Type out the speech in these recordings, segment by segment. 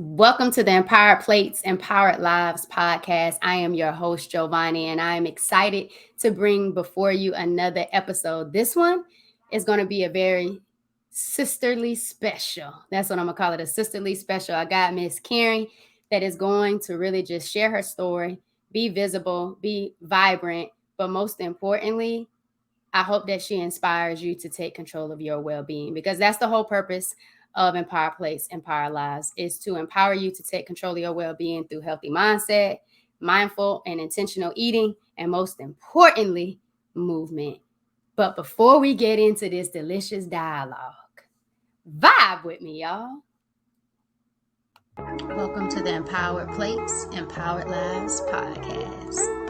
Welcome to the Empowered Plates, Empowered Lives podcast. I am your host, Giovanni, and I am excited to bring before you another episode. This one is going to be a very sisterly special. That's what I'm going to call it, a sisterly special. I got Miss Karen that is going to really just share her story, be visible, be vibrant, but most importantly, I hope that she inspires you to take control of your well-being, because that's the whole purpose of Empower Place, Empower Lives, is to empower you to take control of your well-being through healthy mindset, mindful and intentional eating, and most importantly, movement. But before we get into this delicious dialogue, vibe with me, y'all. Welcome to the Empowered Plates, Empowered Lives podcast.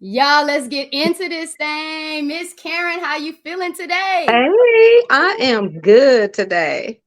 Y'all, let's get into this thing. Miss Karen, how you feeling today? Hey, I am good today.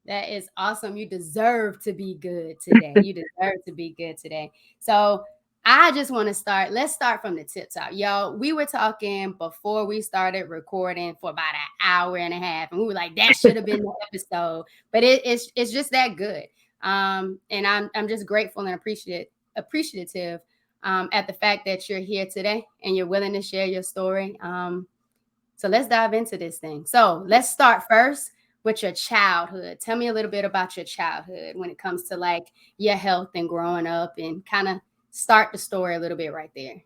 That is awesome. You deserve to be good today. You deserve to be good today. So I just want to start. Let's start from the tip top. Y'all, we were talking before we started recording for about an hour and a half. And we were like, that should have been the episode. But it's just that good. And I'm just grateful and appreciative at the fact that you're here today and you're willing to share your story. So let's dive into this thing. So let's start first with your childhood. Tell me a little bit about your childhood when it comes to like your health and growing up, and kind of start the story a little bit right there.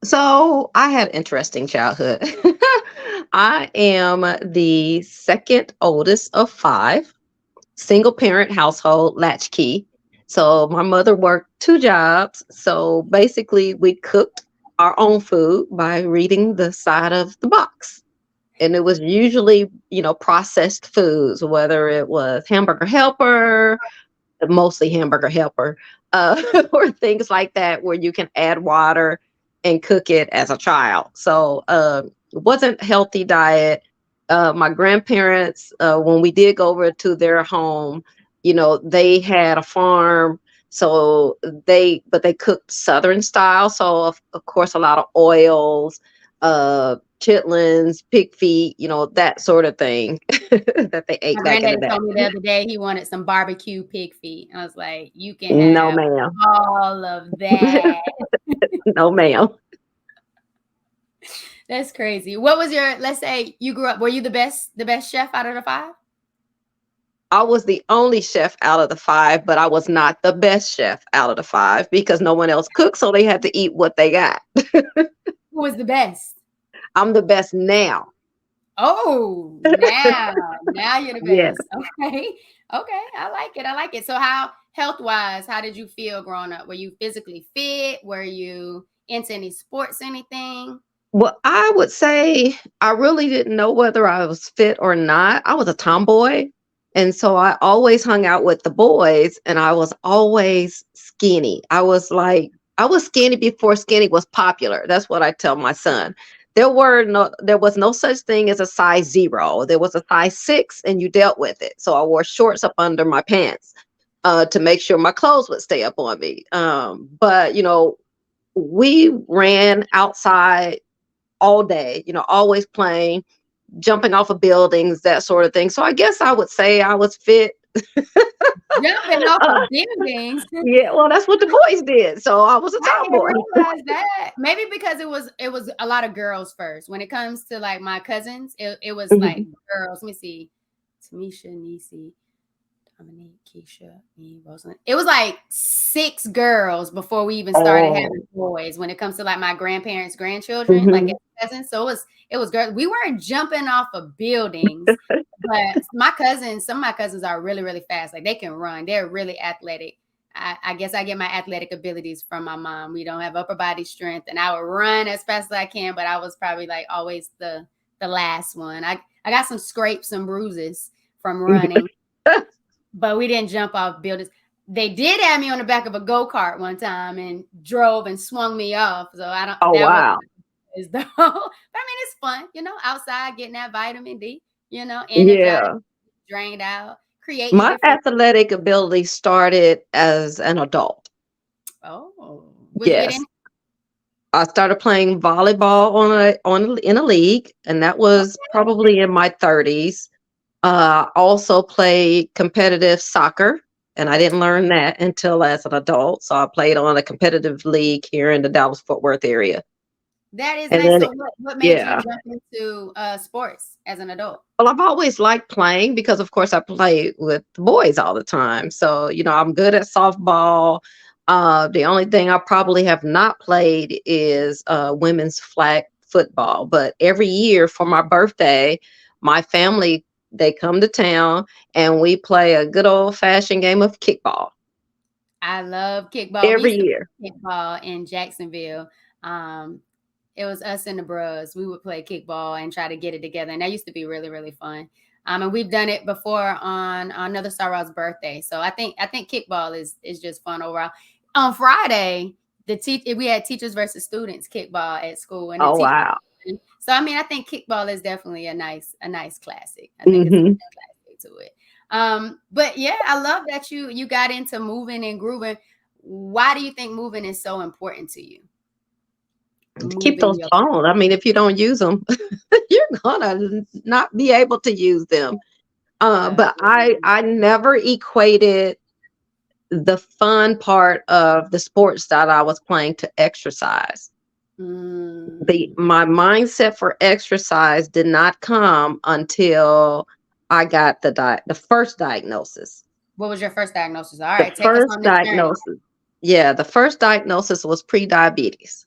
So, I had an interesting childhood. I am the second oldest of five, single parent household, latchkey. So, my mother worked two jobs. So, basically, we cooked our own food by reading the side of the box. And it was usually, processed foods, whether it was Hamburger Helper, mostly Hamburger Helper, or things like that, where you can add water and cook it as a child. So it wasn't healthy diet. My grandparents, when we did go over to their home, they had a farm. So they cooked Southern style. So of course, a lot of oils, chitlins, pig feet, that sort of thing that they ate My back in granddaddy the day. told me the other day he wanted some barbecue pig feet. I was like, you can No, have ma'am. all of that. No, ma'am. That's crazy. What was your, let's say you grew up, were you the best chef out of the five? I was the only chef out of the five, but I was not the best chef out of the five because no one else cooked, so they had to eat what they got. Who was the best? I'm the best now. Oh, now you're the Yes. best. Okay. Okay. I like it. I like it. So how health wise, how did you feel growing up? Were you physically fit? Were you into any sports, anything? Well, I would say I really didn't know whether I was fit or not. I was a tomboy. And so I always hung out with the boys and I was always skinny. I was skinny before skinny was popular. That's what I tell my son. There was no such thing as a size zero. There was a size six and you dealt with it. So I wore shorts up under my pants to make sure my clothes would stay up on me. But we ran outside all day, always playing, jumping off of buildings, that sort of thing. So I guess I would say I was fit. Jumping off Uh, of buildings. yeah, well, that's what the boys did. So I was a I didn't tomboy. realize that. Maybe because it was a lot of girls first. When it comes to like my cousins, it was like Mhm. girls. Let me see. Tamisha, Nisi, Dominique, Keisha, me, Rosalind. It was like 6 girls before we even started Oh. having boys. When it comes to like my grandparents' grandchildren, like Mhm. as cousins, so it was girls. We weren't jumping off of buildings, but some of my cousins are really really fast. Like they can run. They're really athletic. I guess I get my athletic abilities from my mom. We don't have upper body strength, and I would run as fast as I can, but I was probably like always the last one. I got some scrapes and bruises from running, but we didn't jump off buildings. They did have me on the back of a go-kart one time and drove and swung me off. So I don't Oh, that was wow. as though but I mean it's fun, outside getting that vitamin D, energized, Yeah. drained out, creating My different. athletic ability started as an adult. Oh, was you good in? Yes. I started playing volleyball in a league, and that was probably in my 30s. Also played competitive soccer, and I didn't learn that until as an adult. So I played on a competitive league here in the Dallas Fort Worth area. That is And nice. then, So what made you yeah, jump into sports as an adult? well, I've always liked playing because, of course, I play with the boys all the time. So, I'm good at softball. The only thing I probably have not played is women's flag football. But every year for my birthday, my family, they come to town and we play a good old fashioned game of kickball I love kickball. We every used to year. play kickball in Jacksonville. Um, it was us and the bros. We would play kickball and try to get it together, and that used to be really, really fun. And we've done it before on another Sarah's birthday. So I think kickball is just fun overall. On Friday, we had teachers versus students kickball at school, and the Oh, teacher. wow. So I think kickball is definitely a nice classic. I think it's a Hmm. nice classic to it. But yeah, I love that you got into moving and grooving. Why do you think moving is so important to you? To keep Moving those your bones. I mean, if you don't use them, you're gonna not be able to use them. uh, But I never equated the fun part of the sports that I was playing to exercise. mm, My mindset for exercise did not come until I got the first diagnosis. what was your first diagnosis? All The right, take us first on this journey. diagnosis, yeah, the first diagnosis was pre-diabetes.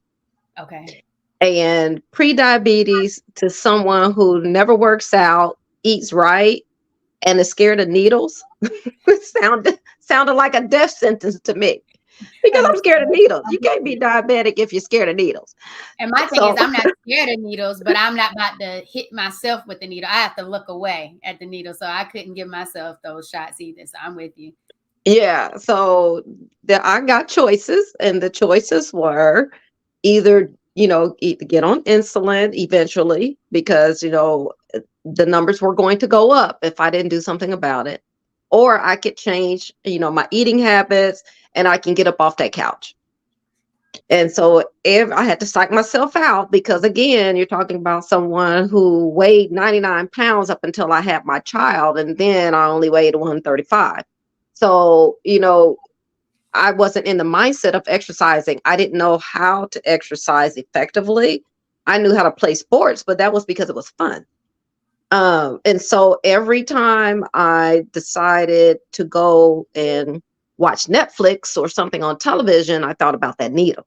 Okay. And pre-diabetes to someone who never works out, eats right, and is scared of needles sounded like a death sentence to me because I'm And scared of needles. You can't be diabetic if you're scared of needles. and my thing is, So I'm not scared of needles, but I'm not about to hit myself with the needle. I have to look away at the needle, so I couldn't give myself those shots either. So I'm with you. yeah, so I got choices, and the choices were either get on insulin eventually because the numbers were going to go up if I didn't do something about it, or I could change my eating habits and I can get up off that couch. And so if I had to psych myself out, because again, you're talking about someone who weighed 99 pounds up until I had my child, and then I only weighed 135. So, I wasn't in the mindset of exercising. I didn't know how to exercise effectively. I knew how to play sports, but that was because it was fun. And so every time I decided to go and watch Netflix or something on television, I thought about that needle.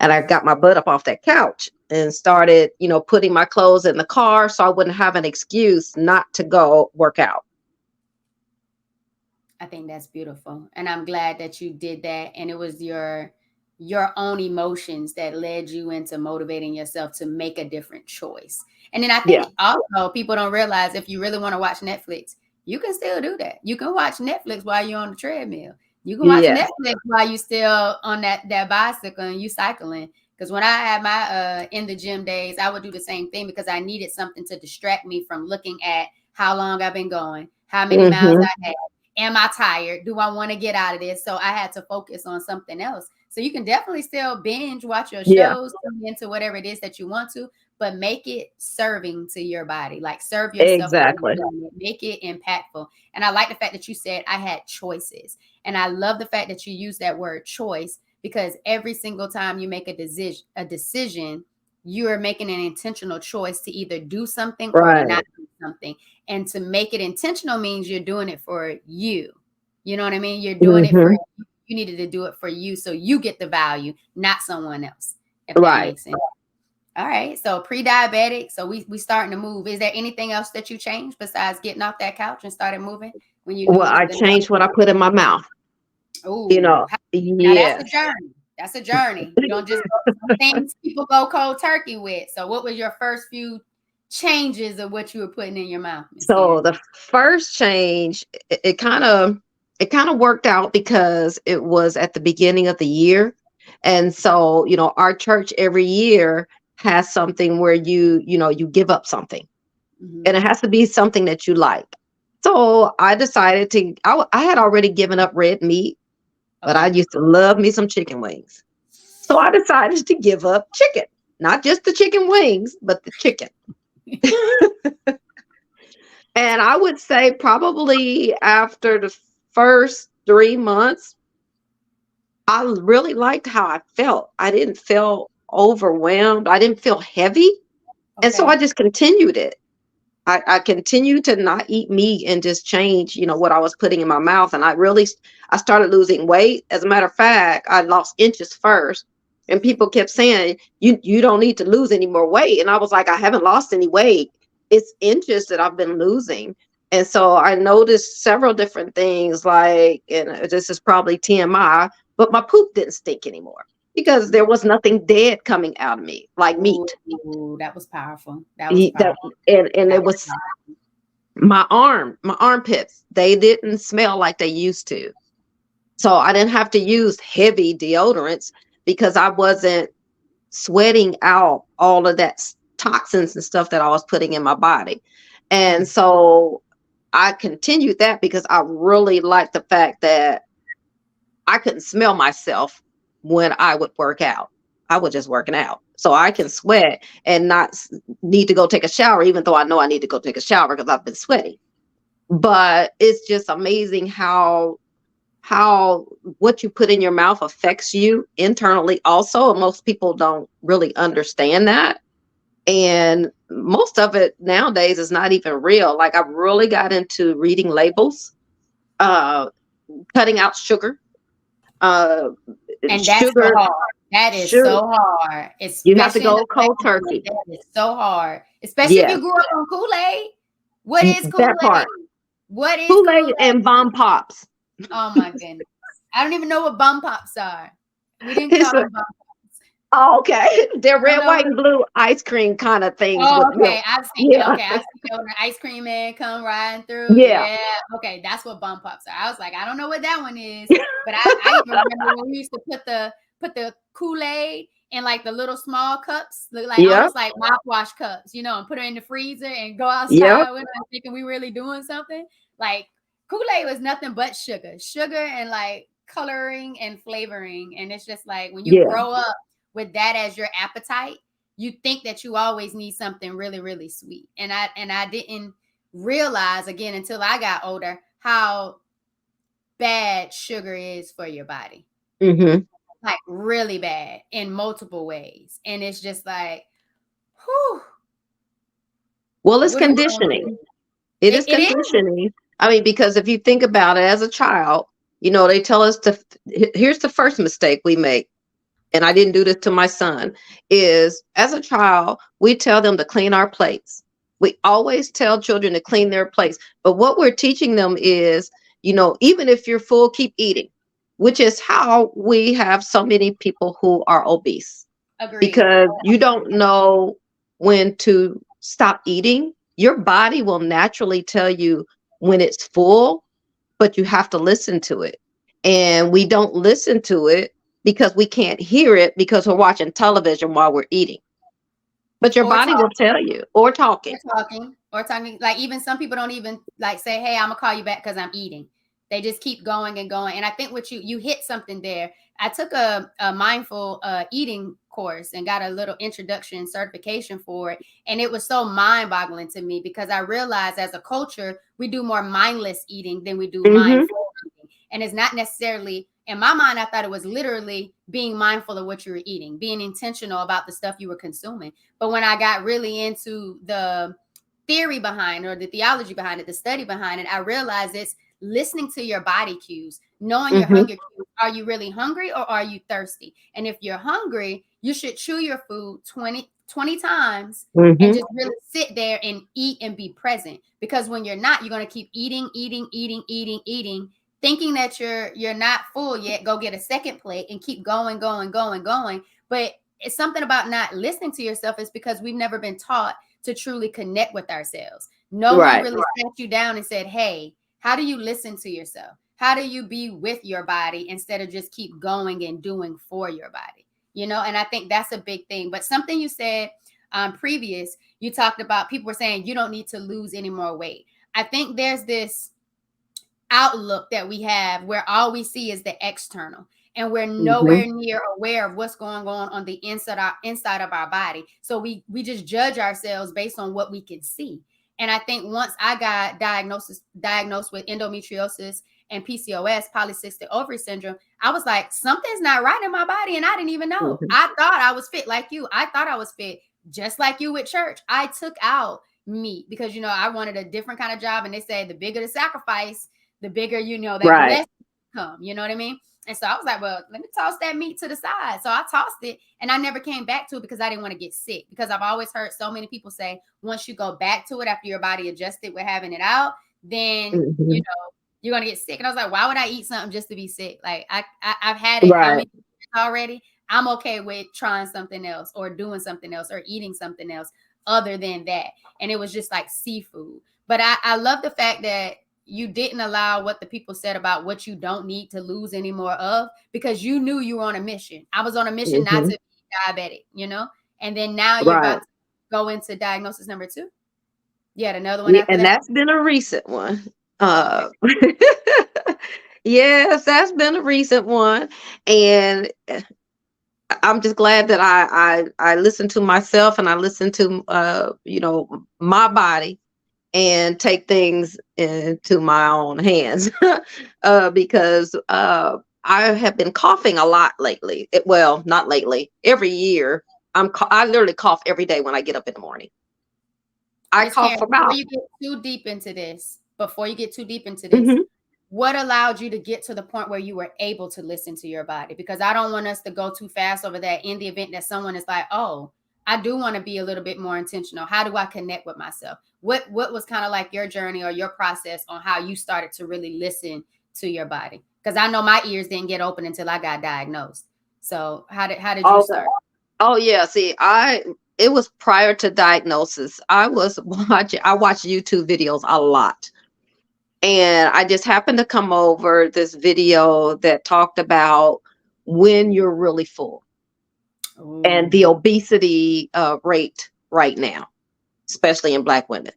And I got my butt up off that couch and started, putting my clothes in the car so I wouldn't have an excuse not to go work out. I think that's beautiful. And I'm glad that you did that. And it was your own emotions that led you into motivating yourself to make a different choice. And then I Yeah, think also people don't realize if you really want to watch Netflix, you can still do that. You can watch Netflix while you're on the treadmill. You can watch yeah, Netflix while you still on that bicycle and you cycling. Because when I had my in the gym days, I would do the same thing because I needed something to distract me from looking at how long I've been going, how many miles hmm, I had. Am I tired? Do I want to get out of this? So I had to focus on something else. So you can definitely still binge, watch your yeah, shows, tune into whatever it is that you want to, but make it serving to your body. Like serve yourself while you're exactly. doing it. Make it impactful. And I like the fact that you said I had choices. And I love the fact that you use that word choice because every single time you make a decision, you are making an intentional choice to either do something or Right. not do something. And to make it intentional means you're doing it for you. You know what I mean? You're doing it for Hmm. you needed to do it for you so you get the value, not someone else. If that Right. makes sense. All right. So pre-diabetic. So we starting to move. Is there anything else that you changed besides getting off that couch and started moving when you Well, knew I the changed what I put in my mouth. You oh, know, now that's a yes. journey. That's a journey. You don't just go some things people go cold turkey with. So what was your first few changes of what you were putting in your mouth, Miss So Karen? the first change, it kind of worked out because it was at the beginning of the year. And so, our church every year has something where you give up something, and Mm-hmm. it has to be something that you like. So I decided I had already given up red meat, but I Okay. used to love me some chicken wings. So I decided to give up chicken, not just the chicken wings, but the chicken. And I would say probably after the first 3 months, I really liked how I felt. I didn't feel overwhelmed. I didn't feel heavy. And so Okay. I just continued it. I continued to not eat meat and just change, what I was putting in my mouth. And I started losing weight. As a matter of fact, I lost inches first. And people kept saying, you don't need to lose any more weight. And I was like, I haven't lost any weight. It's inches that I've been losing. And so I noticed several different things like, and this is probably TMI, but my poop didn't stink anymore because there was nothing dead coming out of me like meat. Ooh, that was powerful. That was He- that- powerful. and That it was was powerful. my armpits, they didn't smell like they used to. So I didn't have to use heavy deodorants because I wasn't sweating out all of that toxins and stuff that I was putting in my body. And so I continued that because I really liked the fact that I couldn't smell myself when I would work out. I was just working out. So I can sweat and not need to go take a shower, even though I know I need to go take a shower because I've been sweating. But it's just amazing how what you put in your mouth affects you internally also. And most people don't really understand that. And most of it nowadays is not even real. Like I've really got into reading labels, uh, cutting out sugar. Uh, And that's so sugar, hard. That is sugar. so hard, You have to especially in the go Black cold community. turkey. That is so hard, especially if Yes, you grew up on Kool-Aid. What is that Kool-Aid? part. What is Kool-Aid and Kool-Aid? bomb pops. Oh my goodness. I don't even know what bum pops are. We didn't It's call a, them bum pops. oh, okay. They're I don't red, know white, what. and blue ice cream kind of things with Oh, okay. milk. I've seen. Yeah, Okay, I've seen when the ice cream man come riding through. yeah, Yeah. Okay, that's what bum pops are. I was like, I don't know what that one is, but I even remember when we used to put the Kool-Aid in like the little small cups, look like yeah, almost like mouthwash cups, and put it in the freezer and go yeah, outside with it, thinking we really doing something. Like Kool-Aid was nothing but sugar and like coloring and flavoring, and it's just like when you yeah. grow up with that as your appetite, you think that you always need something really really sweet, and I didn't realize again until I got older how bad sugar is for your body, Hmm. like really bad in multiple ways, and it's just like, whew, Well, it's what are we gonna do? conditioning. It is It is. conditioning. I mean, because if you think about it as a child, they tell us here's the first mistake we make. And I didn't do this to my son, is as a child, we tell them to clean our plates. We always tell children to clean their plates. But what we're teaching them is, even if you're full, keep eating, which is how we have so many people who are obese Agreed. because you don't know when to stop eating. Your body will naturally tell you when it's full, but you have to listen to it. And we don't listen to it because we can't hear it because we're watching television while we're eating. But your or body will talking tell you, or talking. or talking like even some people don't even like say, hey, I'm gonna call you back because I'm eating. They just keep going and going, and I think what you hit something there. I took a mindful eating course and got a little introduction certification for it, and it was so mind-boggling to me because I realized as a culture we do more mindless eating than we do Hmm. mindful eating, and it's not necessarily in my mind. I thought it was literally being mindful of what you were eating, being intentional about the stuff you were consuming. But when I got really into the theory behind or the theology behind it, the study behind it, I realized it's listening to your body cues, knowing your Hmm. hunger cues. Are you really hungry or are you thirsty? And if you're hungry, you should chew your food 20 times and Hmm. just really sit there and eat and be present. Because when you're not, you're going to keep eating, thinking that you're not full yet. Go get a second plate and keep going. But it's something about not listening to yourself is because we've never been taught to truly connect with ourselves. No one Right. really sat you down and said, hey, how do you listen to yourself? How do you be with your body instead of just keep going and doing for your body? And I think that's a big thing. But something you said previous, you talked about people were saying you don't need to lose any more weight. I think there's this outlook that we have where all we see is the external. and we're Mhm. nowhere near aware of what's going on the inside of our body. So we just judge ourselves based on what we can see. And I think once I got diagnosed with endometriosis and PCOS, polycystic ovary syndrome, I was like, something's not right in my body, and I didn't even know. Mhm. I thought I was fit like you. I thought I was fit just like you with church. I took out meat because I wanted a different kind of job, and they say the bigger the sacrifice, the bigger that Right. blessing come. You know what I mean? And so I was like, well, let me toss that meat to the side. So I tossed it, and I never came back to it because I didn't want to get sick. Because I've always heard so many people say once you go back to it after your body adjusted with having it out, then Mhm. you're gonna get sick. And I was like, why would I eat something just to be sick? Like I've had it how Right. many years already? I'm okay with trying something else or doing something else or eating something else other than that. And it was just like seafood. But I love the fact that you didn't allow what the people said about what you don't need to lose any more of, because you knew you were on a mission. I was on a mission not to Mhm. be diabetic, and then now you're Right. about to go into diagnosis number 2. You had another one Yeah, after and that? that's been a recent one. Okay. Uh, yes, that's been a recent one, and I'm just glad that I listen to myself and I listen to my body and take things into my own hands because I have been coughing a lot lately. Well, not lately. Every year, I literally cough every day when I get up in the morning. I Miss cough Karen, for about. before you get too deep into this, Mhm. what allowed you to get to the point where you were able to listen to your body? Because I don't want us to go too fast over that in the event that someone is like, oh, I do want to be a little bit more intentional. How do I connect with myself? What was kind of like your journey or your process on how you started to really listen to your body? Because I know my ears didn't get open until I got diagnosed. So how did you Okay. start? Oh yeah, see, it was prior to diagnosis. I watched YouTube videos a lot. And I just happened to come over this video that talked about when you're really full and Ooh. the obesity rate right now, especially in Black women.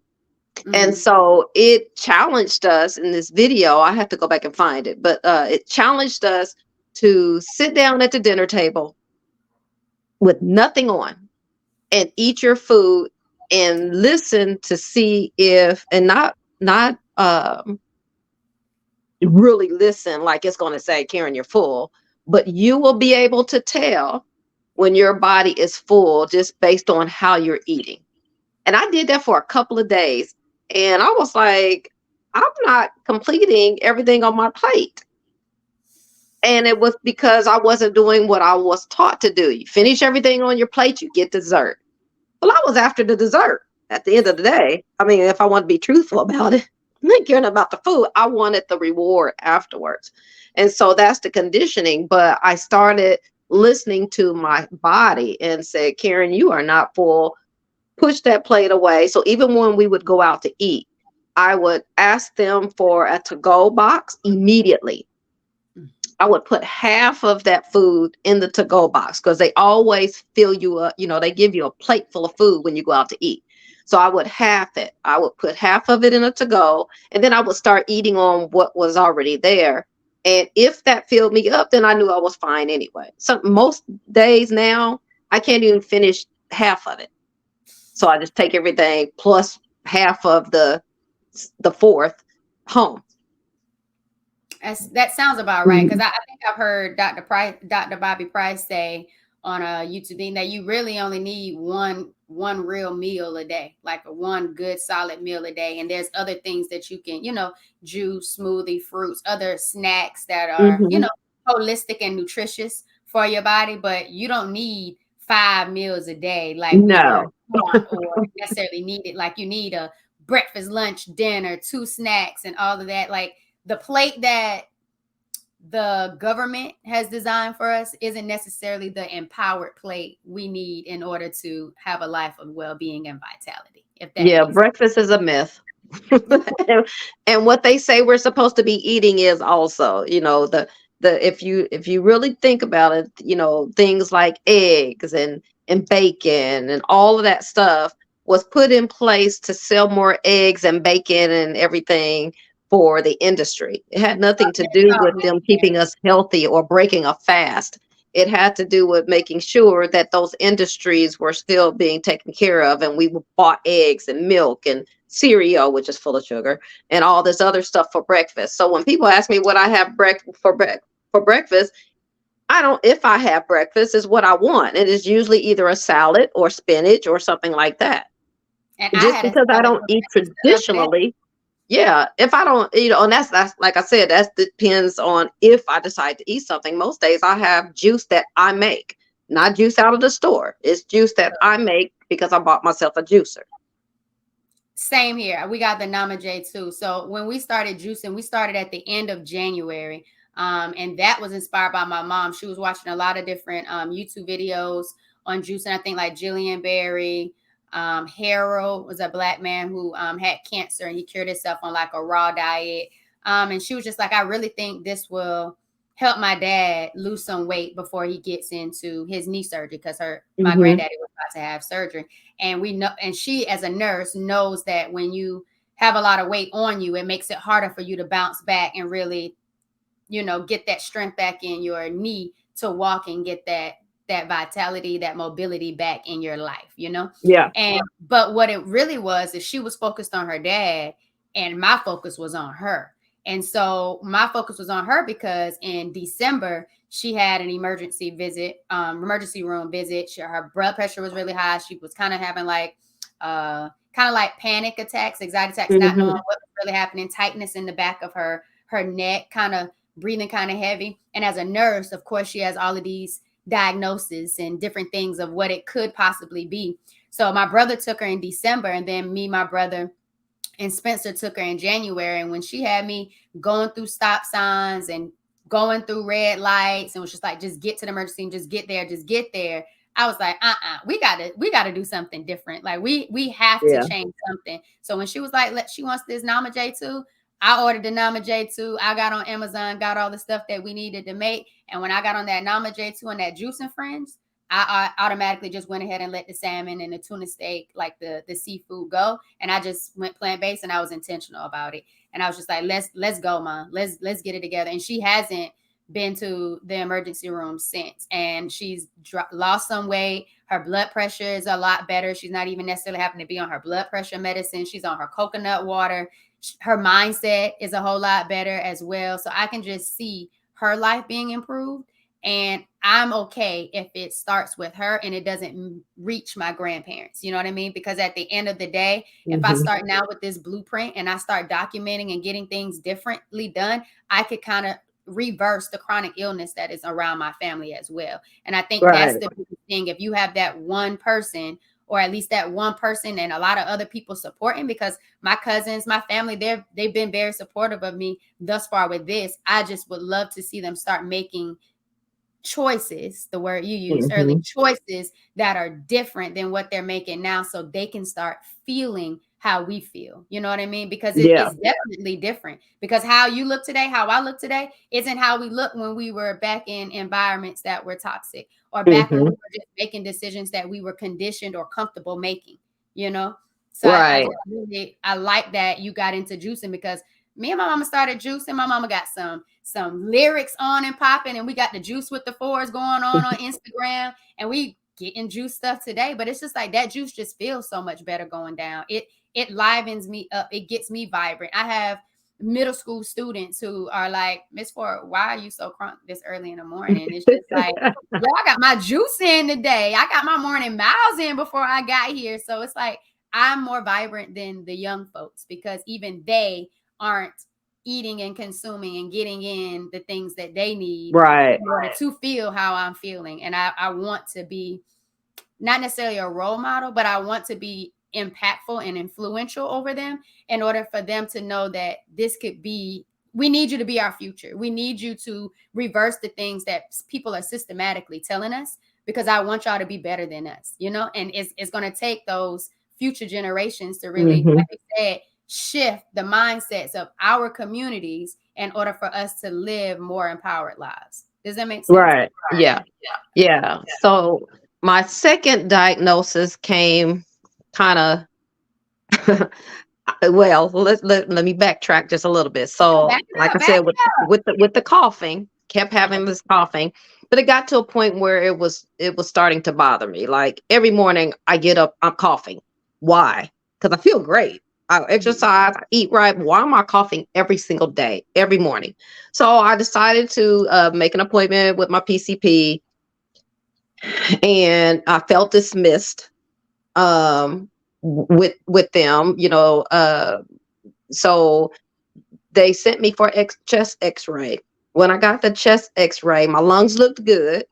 And Mm-hmm. so it challenged us in this video. I have to go back and find it, but it challenged us to sit down at the dinner table with nothing on and eat your food and listen to see if, and not really listen like it's going to say, Karen, you're full, but you will be able to tell when your body is full just based on how you're eating. And I did that for a couple of days. And I was like, I'm not completing everything on my plate. And it was because I wasn't doing what I was taught to do. You finish everything on your plate, you get dessert. Well, I was after the dessert at the end of the day. I mean, if I want to be truthful about it, I'm not caring about the food. I wanted the reward afterwards. And so that's the conditioning. But I started listening to my body and said, Karen, you are not full. Push that plate away. So even when we would go out to eat, I would ask them for a to go box immediately. I would put half of that food in the to go box because they always fill you up. They give you a plate full of food when you go out to eat. So I would half it. I would put half of it in a to go, and then I would start eating on what was already there. And if that filled me up, then I knew I was fine anyway. So most days now, I can't even finish half of it. So I just take everything plus half of the fourth home. That sounds about right, because Mhm. I think I've heard Dr. Bobby Price say on a YouTube thing that you really only need one real meal a day, like a one good solid meal a day, and there's other things that you can, juice, smoothie, fruits, other snacks that are, Mhm. holistic and nutritious for your body, but you don't need 5 meals a day like we were No. taught, or necessarily needed. Like you need a breakfast, lunch, dinner, 2 snacks, and all of that. Like the plate that the government has designed for us isn't necessarily the empowered plate we need in order to have a life of well-being and vitality, if that Yeah, makes sense. breakfast is a myth. Yeah. And what they say we're supposed to be eating is also, the if you really think about it, things like eggs and bacon and all of that stuff was put in place to sell more eggs and bacon and everything for the industry. It had nothing to do with them keeping us healthy or breaking a fast. It had to do with making sure that those industries were still being taken care of, and we bought eggs and milk and cereal, which is full of sugar, and all this other stuff for breakfast. So when people ask me what I have for breakfast, I don't. If I have breakfast, is what I want. It is usually either a salad or spinach or something like that. And I Just had a because I salad don't for eat breakfast the other day. traditionally, yeah, if I don't, and that's like I said, that depends on if I decide to eat something. Most days I have juice that I make, not juice out of the store. It's juice that I make because I bought myself a juicer. Same here. We got the Namaje too. So when we started juicing, we started at the end of January. And that was inspired by my mom. She was watching a lot of different YouTube videos on juicing. I think like Jillian Berry, Harold was a Black man who had cancer, and he cured himself on like a raw diet. And she was just like, I really think this will help my dad lose some weight before he gets into his knee surgery, because my granddaddy was about to have surgery. And we know, and she as a nurse knows that when you have a lot of weight on you, it makes it harder for you to bounce back and really, get that strength back in your knee to walk and get that vitality, that mobility back in your life, Yeah. But what it really was is she was focused on her dad, and my focus was on her. And so my focus was on her because in December, she had an emergency room visit. Her blood pressure was really high. She was kind of having like panic attacks, anxiety attacks, not knowing what was really happening, tightness in the back of her neck, kind of breathing kind of heavy. And as a nurse, of course, she has all of these diagnoses and different things of what it could possibly be. So my brother took her in December, and then me, my brother, and Spencer took her in January. And when she had me going through stop signs and going through red lights and was just like, just get to the emergency and just get there. I was like, we gotta do something different. Like we have to change something. So when she was like, she wants this Namaje too, I ordered the Namaje too. I got on Amazon, got all the stuff that we needed to make. And when I got on that Namaje too and that Juice and Friends, I automatically just went ahead and let the salmon and the tuna steak, like the seafood, go. And I just went plant-based, and I was intentional about it. And I was just like, let's go, Mom. Let's get it together. And she hasn't been to the emergency room since. And she's lost some weight. Her blood pressure is a lot better. She's not even necessarily having to be on her blood pressure medicine. She's on her coconut water. Her mindset is a whole lot better as well. So I can just see her life being improved. And I'm okay if it starts with her and it doesn't reach my grandparents. You know what I mean? Because at the end of the day, if I start now with this blueprint and I start documenting and getting things differently done, I could kind of reverse the chronic illness that is around my family as well. And I think that's the big thing. If you have that one person, or at least that one person, and a lot of other people supporting, because my cousins, my family, they've been very supportive of me thus far with this. I just would love to see them start making choices, the word you used early, choices that are different than what they're making now, so they can start feeling how we feel. You know what I mean? Because it's definitely different. Because how you look today, how I look today, isn't how we look when we were back in environments that were toxic, or back when we were just making decisions that we were conditioned or comfortable making, So I like that you got into juicing, because me and my mama started juicing. My mama got some lyrics on and popping, and we got the Juice with the Fours going on Instagram, and we getting juice stuff today. But it's just like that juice just feels so much better going down. It livens me up. It gets me vibrant. I have middle school students who are like, Miss Ford, why are you so crunk this early in the morning? It's just like, I got my juice in today. I got my morning miles in before I got here. So it's like I'm more vibrant than the young folks, because even they aren't eating and consuming and getting in the things that they need in order to feel how I'm feeling. And I want to be not necessarily a role model, but I want to be impactful and influential over them, in order for them to know that this could be, we need you to be our future. We need you to reverse the things that people are systematically telling us, because I want y'all to be better than us, and it's going to take those future generations to really, like I said, shift the mindsets of our communities in order for us to live more empowered lives. Does that make sense? Right. Yeah. So my second diagnosis came kind of Well, let me backtrack just a little bit. No, So, back it like I up, back said, it up. with the coughing, kept Uh-huh. having this coughing, but it got to a point where it was starting to bother me. Like every morning I get up, I'm coughing. Why? Because I feel great. I Mhm. exercise, I eat right. Why am I coughing every single day, every morning? So I decided to make an appointment with my PCP, and I felt dismissed with them. So they sent me for chest X-ray. When I got the chest X-ray, my lungs looked good.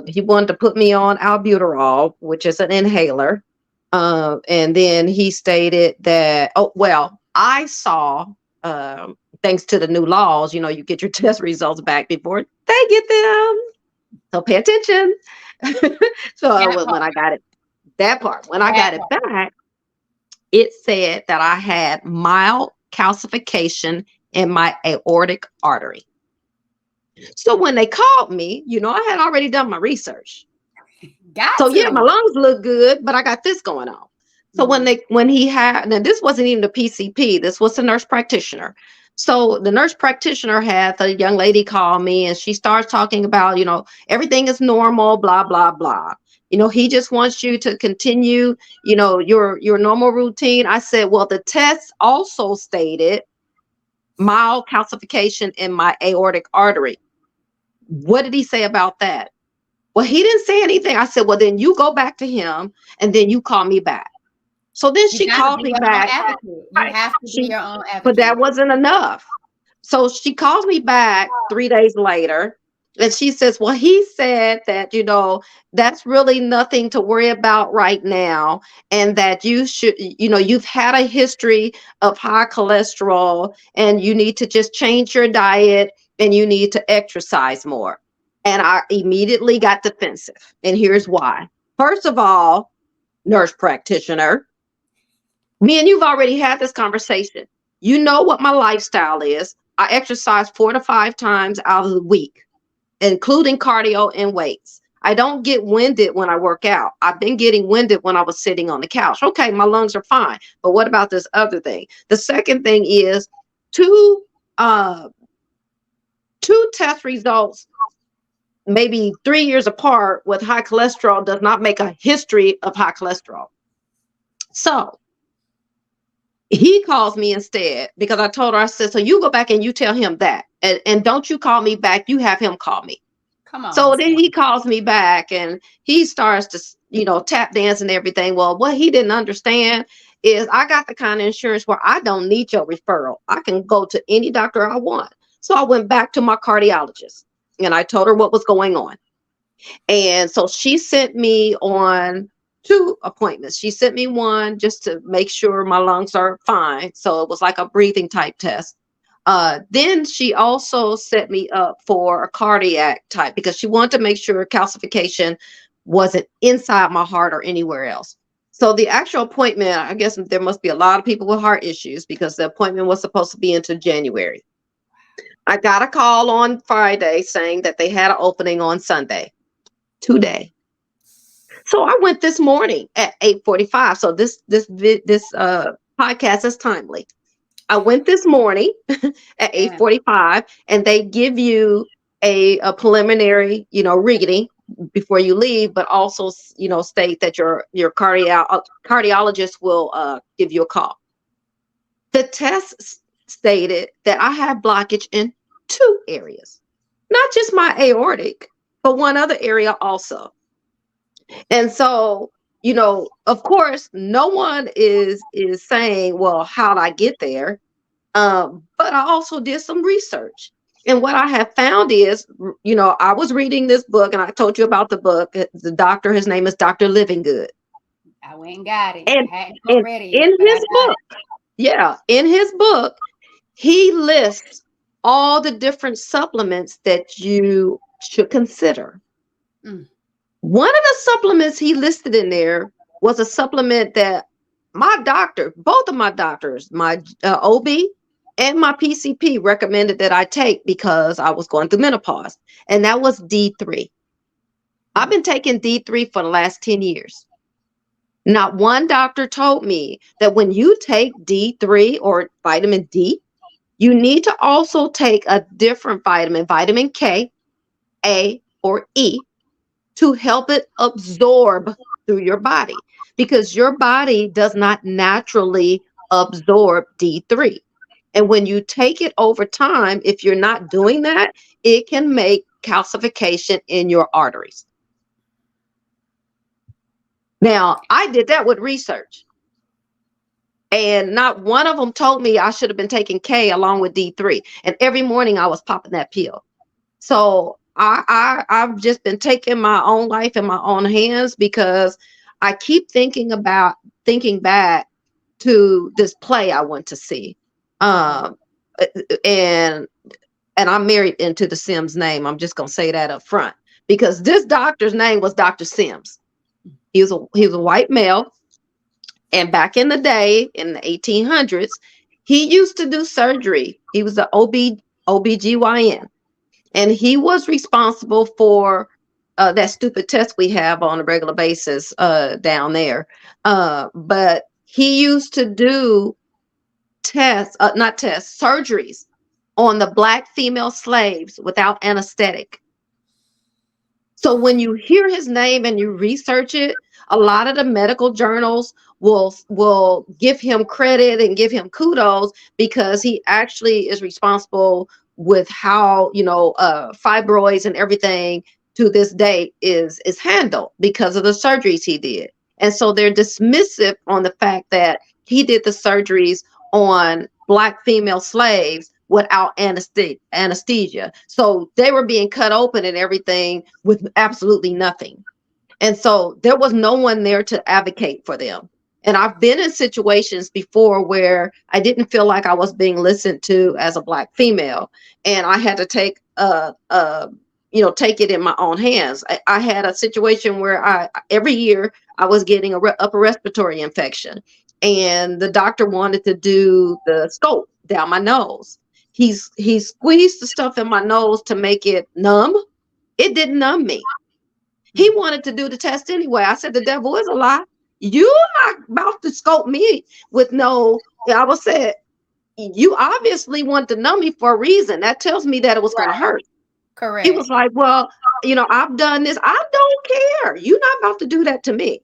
He wanted to put me on albuterol, which is an inhaler. And then he stated that, oh, well, I saw, thanks to the new laws, you get your test results back before they get them. So pay attention. So That when part, I got it, that part, when I that got it part. back, it said that I had mild calcification in my aortic artery. So when they called me, I had already done my research. Got So yeah, my to. lungs look good, but I got this going on. So Mhm. when he had, now this wasn't even the PCP, this was the nurse practitioner. So the nurse practitioner had the young lady call me, and she starts talking about, everything is normal, blah, blah, blah. He just wants you to continue, your normal routine. I said, well, the test also stated mild calcification in my aortic artery. What did he say about that? Well, he didn't say anything. I said, well, then you go back to him and then you call me back. So then You she got to called be me your own back. advocate. You Right. have to be She, your own but that advocate. wasn't enough. So she calls me back 3 days later, and she says, well, he said that, that's really nothing to worry about right now. And that you should, you've had a history of high cholesterol, and you need to just change your diet, and you need to exercise more. And I immediately got defensive. And here's why. First of all, nurse practitioner, me and you've already had this conversation. You know what my lifestyle is. I exercise 4 to 5 times out of the week, including cardio and weights. I don't get winded when I work out. I've been getting winded when I was sitting on the couch. Okay, my lungs are fine. But what about this other thing? The second thing is two uh two test results maybe 3 years apart with high cholesterol does not make a history of high cholesterol. So he calls me instead because I told her, I said, so you go back and you tell him that. And don't you call me back. You have him call me. Come on, So Miss then Kim. he calls me back and he starts to, tap dance and everything. Well, what he didn't understand is I got the kind of insurance where I don't need your referral. I can go to any doctor I want. So I went back to my cardiologist and I told her what was going on. And so she sent me on 2 appointments. She sent me one just to make sure my lungs are fine. So it was like a breathing type test. Then she also set me up for a cardiac type because she wanted to make sure calcification wasn't inside my heart or anywhere else. So the actual appointment, I guess there must be a lot of people with heart issues because the appointment was supposed to be into January. I got a call on Friday saying that they had an opening on Sunday today. So I went this morning at 8:45. So this podcast is timely. I went this morning at Yeah. 8:45, and they give you a preliminary, reading before you leave, but also state that your cardiologist will give you a call. The test stated that I have blockage in 2 areas, not just my aortic, but one other area also. And so, of course, no one is saying, well, how'd I get there? But I also did some research. And what I have found is, I was reading this book and I told you about the book. The doctor, his name is Dr. Living Good. I went and got it. And I hadn't and read it in yet, but I his got book, yeah, in his book, he lists all the different supplements that you should consider. it. Mm. One of the supplements he listed in there was a supplement that my doctor, both of my doctors, my OB and my PCP recommended that I take because I was going through menopause, and that was D3. I've been taking D3 for the last 10 years. Not one doctor told me that when you take D3 or vitamin D, you need to also take a different vitamin, vitamin K, A, or E, to help it absorb through your body, because your body does not naturally absorb D3. And when you take it over time, if you're not doing that, it can make calcification in your arteries. Now, I did that with research, and not one of them told me I should have been taking K along with D3. And every morning I was popping that pill. So I've just been taking my own life in my own hands, because I keep thinking back to this play I went to see. Um, and I'm married into the Sims name. I'm just gonna say that up front, because this doctor's name was Dr. Sims. He was a white male, and back in the day, in the 1800s, he used to do surgery. He was the OBGYN, and he was responsible for that stupid test we have on a regular basis down there. But he used to do not tests, surgeries on the black female slaves without anesthetic. So when you hear his name and you research it, a lot of the medical journals will give him credit and give him kudos, because he actually is responsible with how, fibroids and everything to this day is handled, because of the surgeries he did. And so they're dismissive on the fact that he did the surgeries on black female slaves without anesthesia. So they were being cut open and everything with absolutely nothing. And so there was no one there to advocate for them. And I've been in situations before where I didn't feel like I was being listened to as a black female, and I had to take take it in my own hands. I had a situation where every year I was getting a upper respiratory infection, and the doctor wanted to do the scope down my nose. He squeezed the stuff in my nose to make it numb. It didn't numb me. He wanted to do the test anyway. I said, the devil is a lie. You're not about to scope me with no, I was said, you obviously want to numb me for a reason. That tells me that it was going to hurt. Correct. He was like, well, I've done this. I don't care. You're not about to do that to me.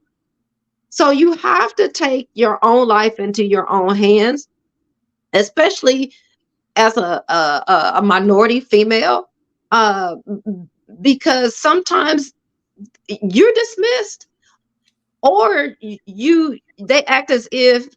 So you have to take your own life into your own hands, especially as a minority female, because sometimes you're dismissed, or they act as if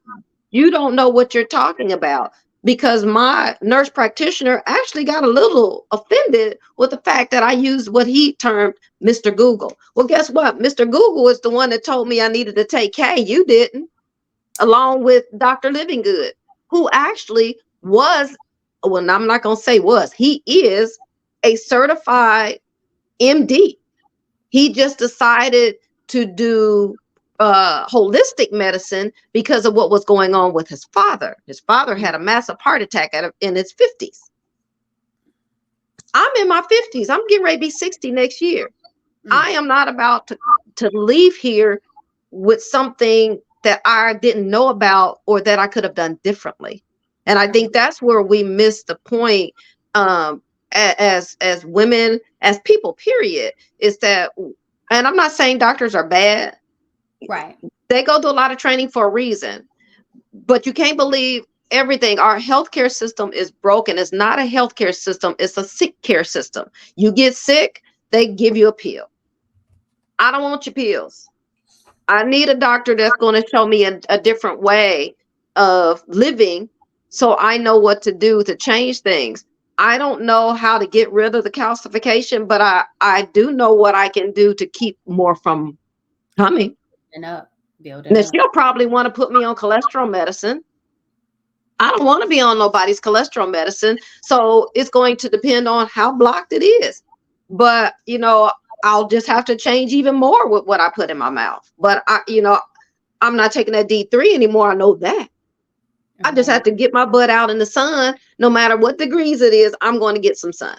you don't know what you're talking about. Because my nurse practitioner actually got a little offended with the fact that I used what he termed Mr. Google. Well, guess what? Mr. Google is the one that told me I needed to take K. You didn't, along with Dr. Livingood, who actually was, well, I'm not going to say was, he is a certified MD. He just decided to do holistic medicine because of what was going on with his father. His father had a massive heart attack in his 50s. I'm in my 50s. I'm getting ready to be 60 next year. I am not about to leave here with something that I didn't know about or that I could have done differently. And I think that's where we miss the point, as women, as people, period, is that, and I'm not saying doctors are bad. Right. They go through a lot of training for a reason, but you can't believe everything. Our healthcare system is broken. It's not a healthcare system. It's a sick care system. You get sick, they give you a pill. I don't want your pills. I need a doctor that's going to show me a different way of living, so I know what to do to change things. I don't know how to get rid of the calcification, but I do know what I can do to keep more from coming. Building Now, up. she'll probably want to put me on cholesterol medicine. I don't want to be on nobody's cholesterol medicine. So it's going to depend on how blocked it is. But, I'll just have to change even more with what I put in my mouth. But I'm not taking that D3 anymore. I know that. I just have to get my butt out in the sun. No matter what degrees it is, I'm going to get some sun.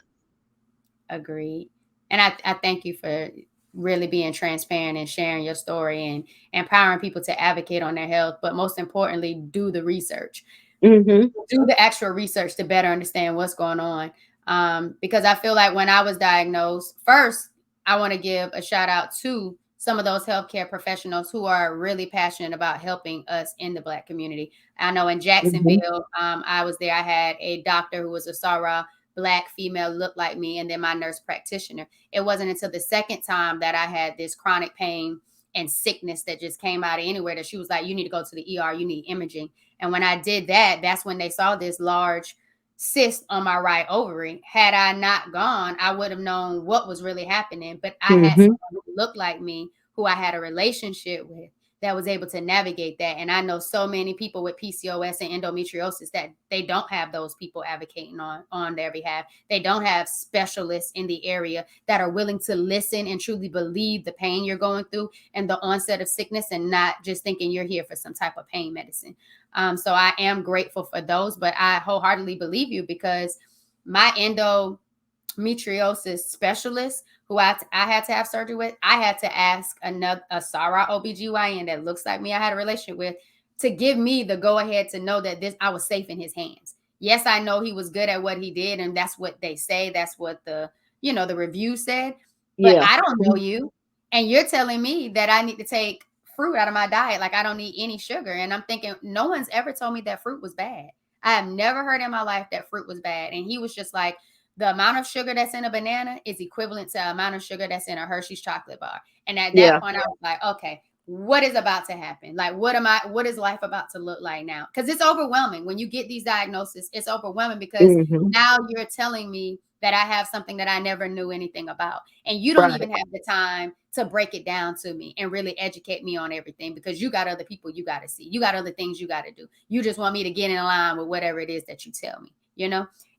Agreed. And I thank you for really being transparent and sharing your story and empowering people to advocate on their health, but most importantly, do the research. Mm-hmm. Do the actual research to better understand what's going on. Because I feel like when I was diagnosed, first, I want to give a shout out to some of those healthcare professionals who are really passionate about helping us in the Black community. I know in Mm-hmm. Jacksonville, I was there. I had a doctor who was a Sarah Black female, looked like me, and then my nurse practitioner. It wasn't until the second time that I had this chronic pain and sickness that just came out of anywhere that she was like, you need to go to the ER, you need imaging. And when I did that, that's when they saw this large cyst on my right ovary. Had I not gone, I would have known what was really happening. But I had Mm-hmm. someone who looked like me, who I had a relationship with, that was able to navigate that. And I know so many people with PCOS and endometriosis that they don't have those people advocating on their behalf. They don't have specialists in the area that are willing to listen and truly believe the pain you're going through and the onset of sickness, and not just thinking you're here for some type of pain medicine. So I am grateful for those, but I wholeheartedly believe you, because my endometriosis specialist, who I had to have surgery with, I had to ask a Sarah OBGYN that looks like me, I had a relationship with, to give me the go ahead to know that this, I was safe in his hands. Yes, I know he was good at what he did, and that's what they say. That's what the review said. But Yeah. I don't know you, and you're telling me that I need to take fruit out of my diet. Like, I don't need any sugar. And I'm thinking, no one's ever told me that fruit was bad. I have never heard in my life that fruit was bad. And he was just like, the amount of sugar that's in a banana is equivalent to the amount of sugar that's in a Hershey's chocolate bar. And at that Yeah. point, I was like, okay, what is about to happen? Like, what is life about to look like now? Because it's overwhelming. When you get these diagnoses, it's overwhelming, because Mm-hmm. now you're telling me that I have something that I never knew anything about. And you don't Right. even have the time to break it down to me and really educate me on everything, because you got other people you got to see. You got other things you got to do. You just want me to get in line with whatever it is that you tell me.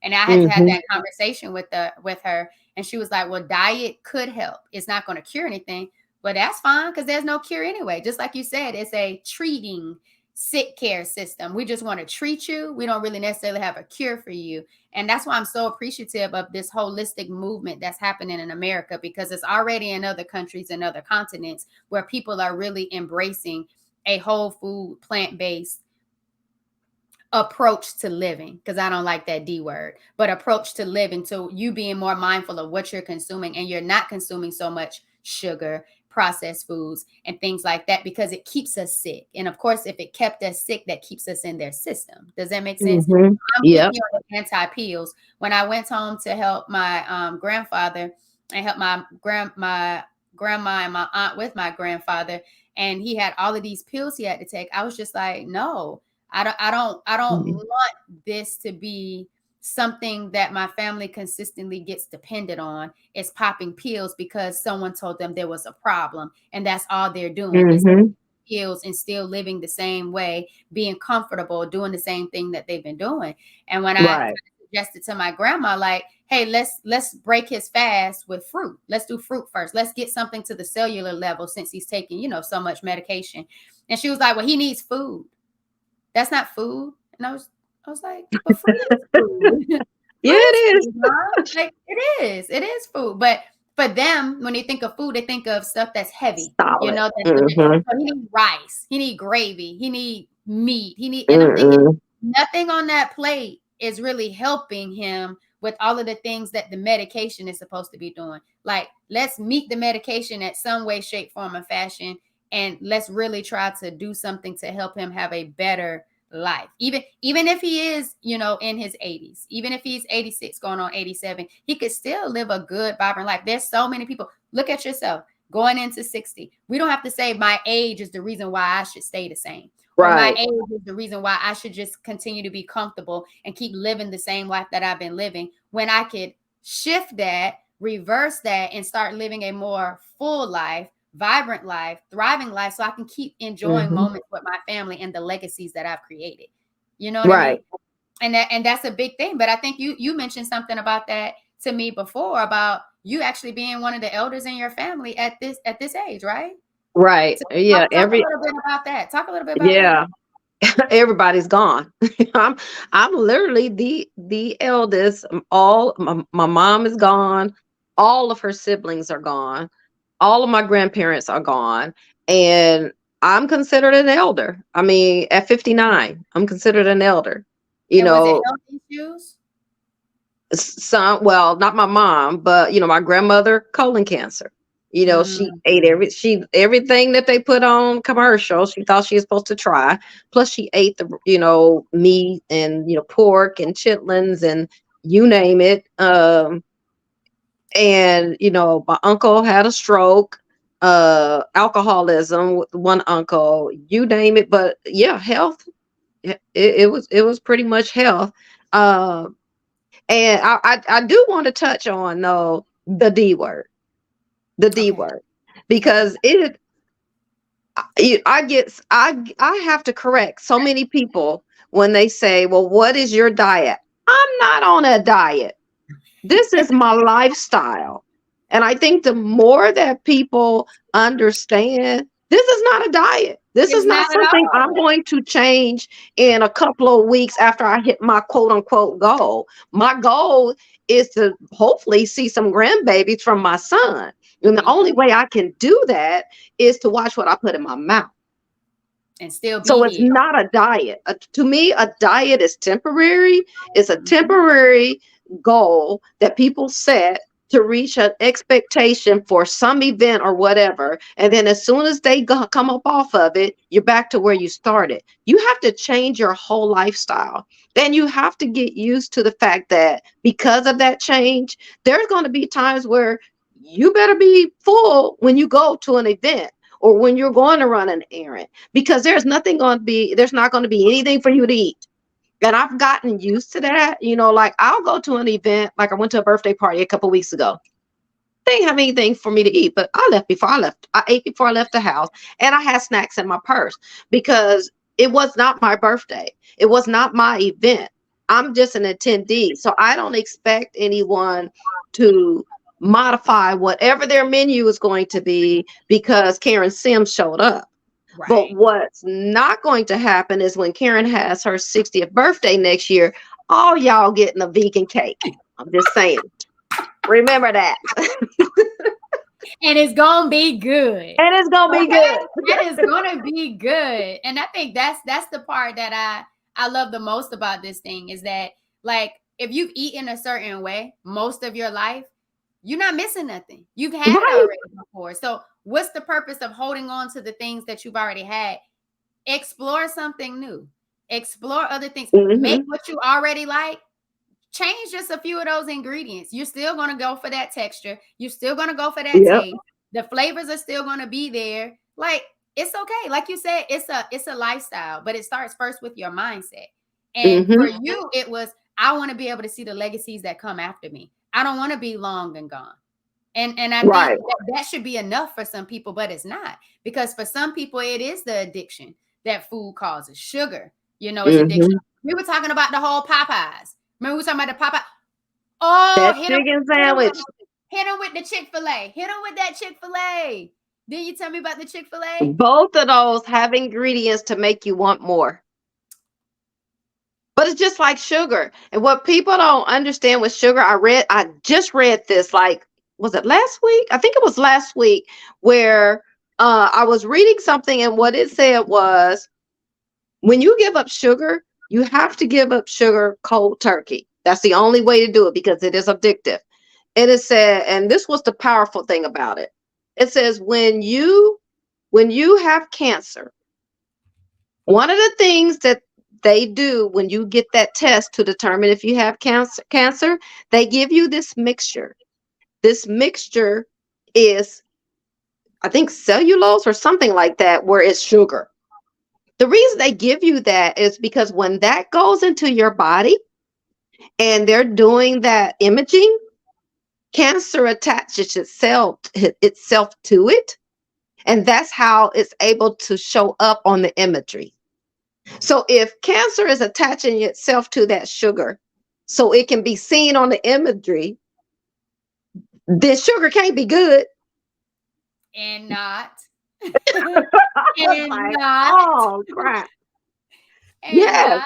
And I had to have Mm-hmm. that conversation with her. And she was like, well, diet could help. It's not going to cure anything, but that's fine, because there's no cure anyway. Just like you said, it's a treating sick care system. We just want to treat you. We don't really necessarily have a cure for you. And that's why I'm so appreciative of this holistic movement that's happening in America, because it's already in other countries and other continents where people are really embracing a whole food, plant-based approach to living, because I don't like that D word, but approach to living. So you being more mindful of what you're consuming, and you're not consuming so much sugar, processed foods, and things like that, because it keeps us sick. And of course, if it kept us sick, that keeps us in their system. Does that make sense? Mm-hmm. I'm with Yep. you on the anti-pills. When I went home to help my grandfather and help my grandma and my aunt with my grandfather, and he had all of these pills he had to take, I was just like, no, I don't Mm-hmm. want this to be something that my family consistently gets dependent on, is popping pills because someone told them there was a problem, and that's all they're doing is Mm-hmm. pills, and still living the same way, being comfortable, doing the same thing that they've been doing. And when I Right. suggested to my grandma, like, hey, let's break his fast with fruit. Let's do fruit first. Let's get something to the cellular level, since he's taking so much medication. And she was like, well, he needs food. That's not food. And I was like, but fruit is food. Yeah, Fruit is it is. food, Mom. Like, it is food. But for them, when they think of food, they think of stuff that's heavy. Solid. Mm-hmm. So he need rice, he need gravy, he need meat, and I'm thinking, Mm-mm. nothing on that plate is really helping him with all of the things that the medication is supposed to be doing. Like, let's meet the medication at some way, shape, form, or fashion, and let's really try to do something to help him have a better life. Even if he is, in his 80s, even if he's 86 going on 87, he could still live a good, vibrant life. There's so many people. Look at yourself going into 60. We don't have to say my age is the reason why I should stay the same, or my Right. age is the reason why I should just continue to be comfortable and keep living the same life that I've been living, when I could shift that, reverse that, and start living a more full life, vibrant life, thriving life, so I can keep enjoying Mm-hmm. moments with my family and the legacies that I've created. You know what I mean? Right. And that's a big thing. But I think you mentioned something about that to me before, about you actually being one of the elders in your family at this age, right? Right. So Yeah. talk a little bit about that. Talk a little bit about that. Yeah. Everybody's gone. I'm I'm literally the eldest. All my mom is gone. All of her siblings are gone. all of my grandparents are gone, and I'm considered an elder. I mean, at 59, I'm considered an elder. You And was it know, health issues? some, well, not my mom, but my grandmother, colon cancer. She Mm, ate everything that they put on commercial. She thought she was supposed to try. Plus, she ate the meat and pork and chitlins and you name it. And my uncle had a stroke, alcoholism with one uncle, you name it. But yeah, health. It was pretty much health. Um, and I do want to touch on though the D okay. word, because I have to correct so many people when they say, "Well, what is your diet?" I'm not on a diet. This is my lifestyle. And I think the more that people understand, this is not a diet. This is It's not not at something I'm all. going to change in a couple of weeks after I hit my quote unquote goal. My goal is to hopefully see some grandbabies from my son. And the Me only too. way I can do that is to watch what I put in my mouth. And still be So it's here. not a diet. To me, a diet is temporary. It's a Mhm. temporary goal that people set to reach an expectation for some event or whatever. And then as soon as they come up off of it, you're back to where you started. You have to change your whole lifestyle. Then you have to get used to the fact that because of that change, there's going to be times where you better be full when you go to an event or when you're going to run an errand, because there's not going to be anything for you to eat. And I've gotten used to that. Like I'll go to an event, like I went to a birthday party a couple weeks ago. They didn't have anything for me to eat, but I ate before I left the house, and I had snacks in my purse because it was not my birthday. It was not my event. I'm just an attendee. So I don't expect anyone to modify whatever their menu is going to be because Karen Sims showed up. But Right. what's not going to happen is when Karen has her 60th birthday next year, all y'all getting a vegan cake. I'm just saying. Remember that. And it's gonna be good. And it's gonna be Okay, good. and it's gonna be good. And I think that's the part that I love the most about this thing is that, like, if you've eaten a certain way most of your life, you're not missing nothing. You've had it Right. already before. So what's the purpose of holding on to the things that you've already had? Explore something new. Explore other things. Make Hmm. what you already like. Change just a few of those ingredients. You're still going to go for that texture. You're still going to go for that Yep. taste. The flavors are still going to be there. Like, it's okay. Like you said, it's a lifestyle, but it starts first with your mindset. And for Hmm. you, it was, I want to be able to see the legacies that come after me. I don't want to be long and gone. And I think Right. that should be enough for some people, but it's not, because for some people it is the addiction that food causes. Sugar, it's addiction. Hmm. We were talking about the whole Popeyes. Remember we were talking about the Popeye? Oh, That chicken sandwich. hit him with the Chick-fil-A. Hit him with that Chick-fil-A. Did you tell me about the Chick-fil-A? Both of those have ingredients to make you want more. But it's just like sugar. And what people don't understand with sugar, I just read this, like, was it last week? I think it was last week, where I was reading something, and what it said was, when you give up sugar, you have to give up sugar cold turkey. That's the only way to do it because it is addictive. And it said, and this was the powerful thing about it. It says when you have cancer, one of the things that they do when you get that test to determine if you have cancer, they give you this mixture. This mixture is, I think, cellulose or something like that, where it's sugar. The reason they give you that is because when that goes into your body and they're doing that imaging, cancer attaches itself to it. And that's how it's able to show up on the imagery. So if cancer is attaching itself to that sugar so it can be seen on the imagery, then sugar can't be good. And not. I was And like, not. oh crap. And Yes, not.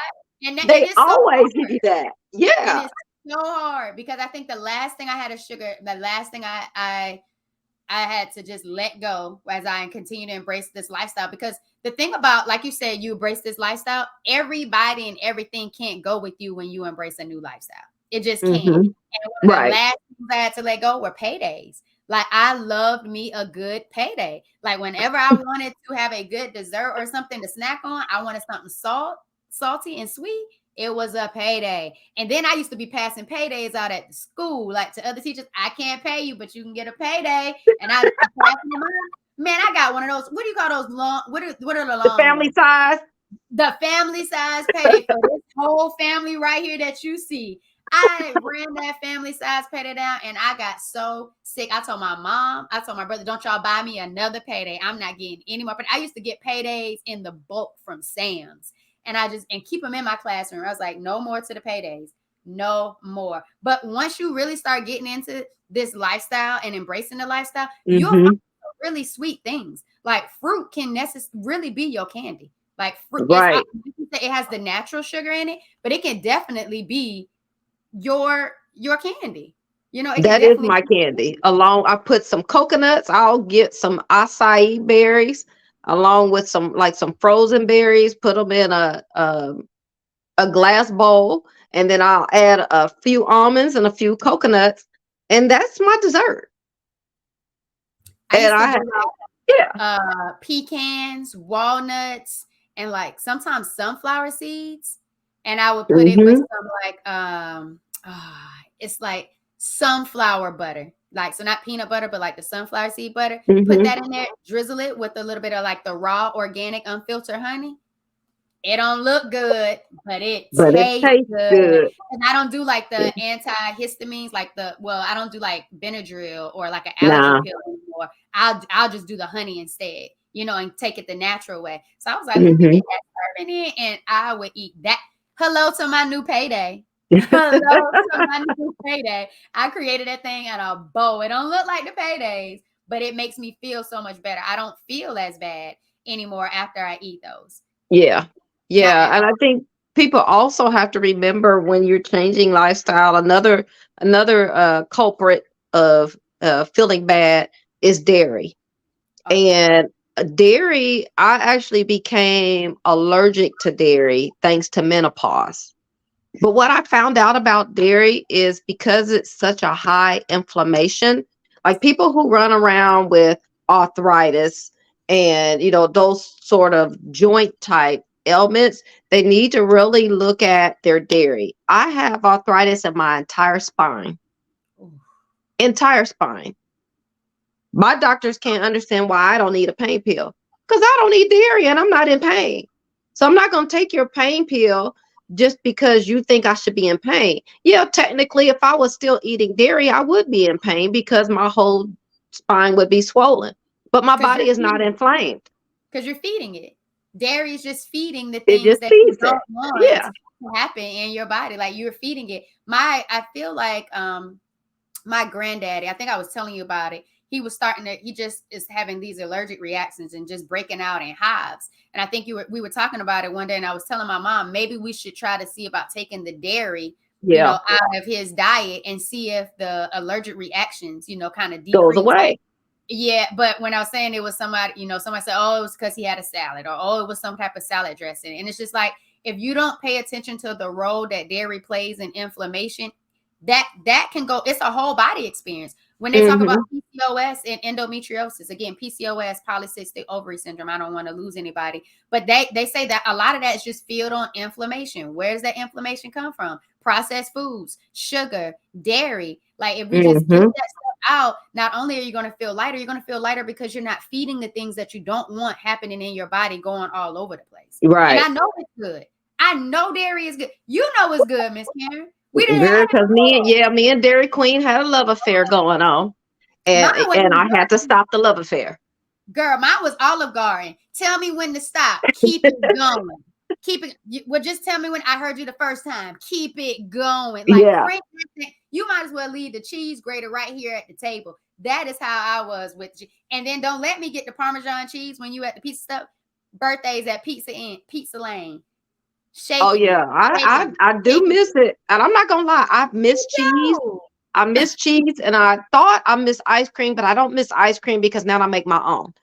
And they it's so always give hard. you that. And Yeah. it's so hard because I think the last thing I had a sugar, the last thing I I had to just let go as I continue to embrace this lifestyle. Because the thing about, like you said, you embrace this lifestyle, everybody and everything can't go with you when you embrace a new lifestyle. It just can't. Mm-hmm. And one of the Right. last things I had to let go were paydays. Like, I loved me a good payday. Like, whenever I wanted to have a good dessert or something to snack on, I wanted something salty and sweet. It was a payday. And then I used to be passing paydays out at the school, like to other teachers. I can't pay you, but you can get a payday. And I passing them out. Man, I got one of those. What do you call those long? What are the The long family ones? size. The family size payday for this whole family right here that you see. I ran that family size payday down and I got so sick. I told my mom, I told my brother, don't y'all buy me another payday. I'm not getting any more. But I used to get paydays in the bulk from Sam's. And keep them in my classroom. I was like, no more to the paydays. No more. But once you really start getting into this lifestyle and embracing the lifestyle, you'll Mm-hmm. find really sweet things. Like fruit can really be your candy. Like fruit, Right. it has the natural sugar in it, but it can definitely be your candy. You know, it can That is definitely my candy. Along, I put some coconuts. I'll get some acai berries along with some frozen berries. Put them in a glass bowl, and then I'll add a few almonds and a few coconuts, and that's my dessert. I And used to I do yeah. pecans, walnuts, and like sometimes sunflower seeds, and I would put it with Mm-hmm. some like it's like sunflower butter, like, so not peanut butter, but like the sunflower seed butter. Put Mm-hmm. that in there, drizzle it with a little bit of like the raw organic unfiltered honey. It don't look good, but it But it tastes tastes good. good. And I don't do like the antihistamines, like I don't do like Benadryl or like an allergy Nah. pill anymore. I'll just do the honey instead, and take it the natural way. So I was like, let me Mm-hmm. get that servant in, and I would eat that. Hello to my new payday. Hello to my new payday. I created that thing in a bowl. It don't look like the paydays, but it makes me feel so much better. I don't feel as bad anymore after I eat those. Yeah. Not Yeah. at And I all. think people also have to remember when you're changing lifestyle, another culprit of feeling bad is dairy. Okay. And dairy, I actually became allergic to dairy thanks to menopause. But what I found out about dairy is because it's such a high inflammation, like people who run around with arthritis and, those sort of joint type ailments, they need to really look at their dairy. I have arthritis in my entire spine, Ooh. entire spine. My doctors can't understand why I don't need a pain pill because I don't eat dairy and I'm not in pain. So I'm not going to take your pain pill just because you think I should be in pain. Yeah, technically, if I was still eating dairy, I would be in pain because my whole spine would be swollen, but my Because body is not inflamed. you're feeding it. Dairy is just feeding the It things just that you feeds it. don't want Yeah. to happen in your body. Like, you're feeding it. I feel like my granddaddy, I think I was telling you about it. He just is having these allergic reactions and just breaking out in hives. And I think we were talking about it one day, and I was telling my mom, maybe we should try to see about taking the dairy, Yeah. out of his diet and see if the allergic reactions, kind of Goes decrease. away. Yeah, but when I was saying it was somebody, somebody said, oh, it was because he had a salad, or oh, it was some type of salad dressing. And it's just like, if you don't pay attention to the role that dairy plays in inflammation, that can go, it's a whole body experience. When they talk about Hmm. PCOS and endometriosis, again, PCOS, polycystic ovary syndrome, I don't want to lose anybody, but they say that a lot of that is just fueled on inflammation. Where does that inflammation come from? Processed foods, sugar, dairy. Like, if we just get Hmm. that out, not only are you going to feel lighter, you're going to feel lighter because you're not feeding the things that you don't want happening in your body, going all over the place. And Right. I know it's good. I know dairy is good. You know it's good, Miss Karen. We didn't Girl, have it because before. me and Dairy Queen had a love affair going on, Mine and wasn't and even I had to good. stop the love affair. Girl, mine was Olive Garden. Tell me when to stop. Keep it going. Keep it. Well, just tell me when I heard you the first time. Keep it going. Like, Yeah. crank that thing. You might as well leave the cheese grater right here at the table. That is how I was with you. And then don't let me get the Parmesan cheese when you at the pizza stuff. Birthdays at Pizza Lane. Oh Shaking it. yeah. I Shaking I it. I do Shaking miss it. it, and I'm not gonna lie. I've Me missed cheese. too. I miss cheese, and I thought I miss ice cream, but I don't miss ice cream because now I make my own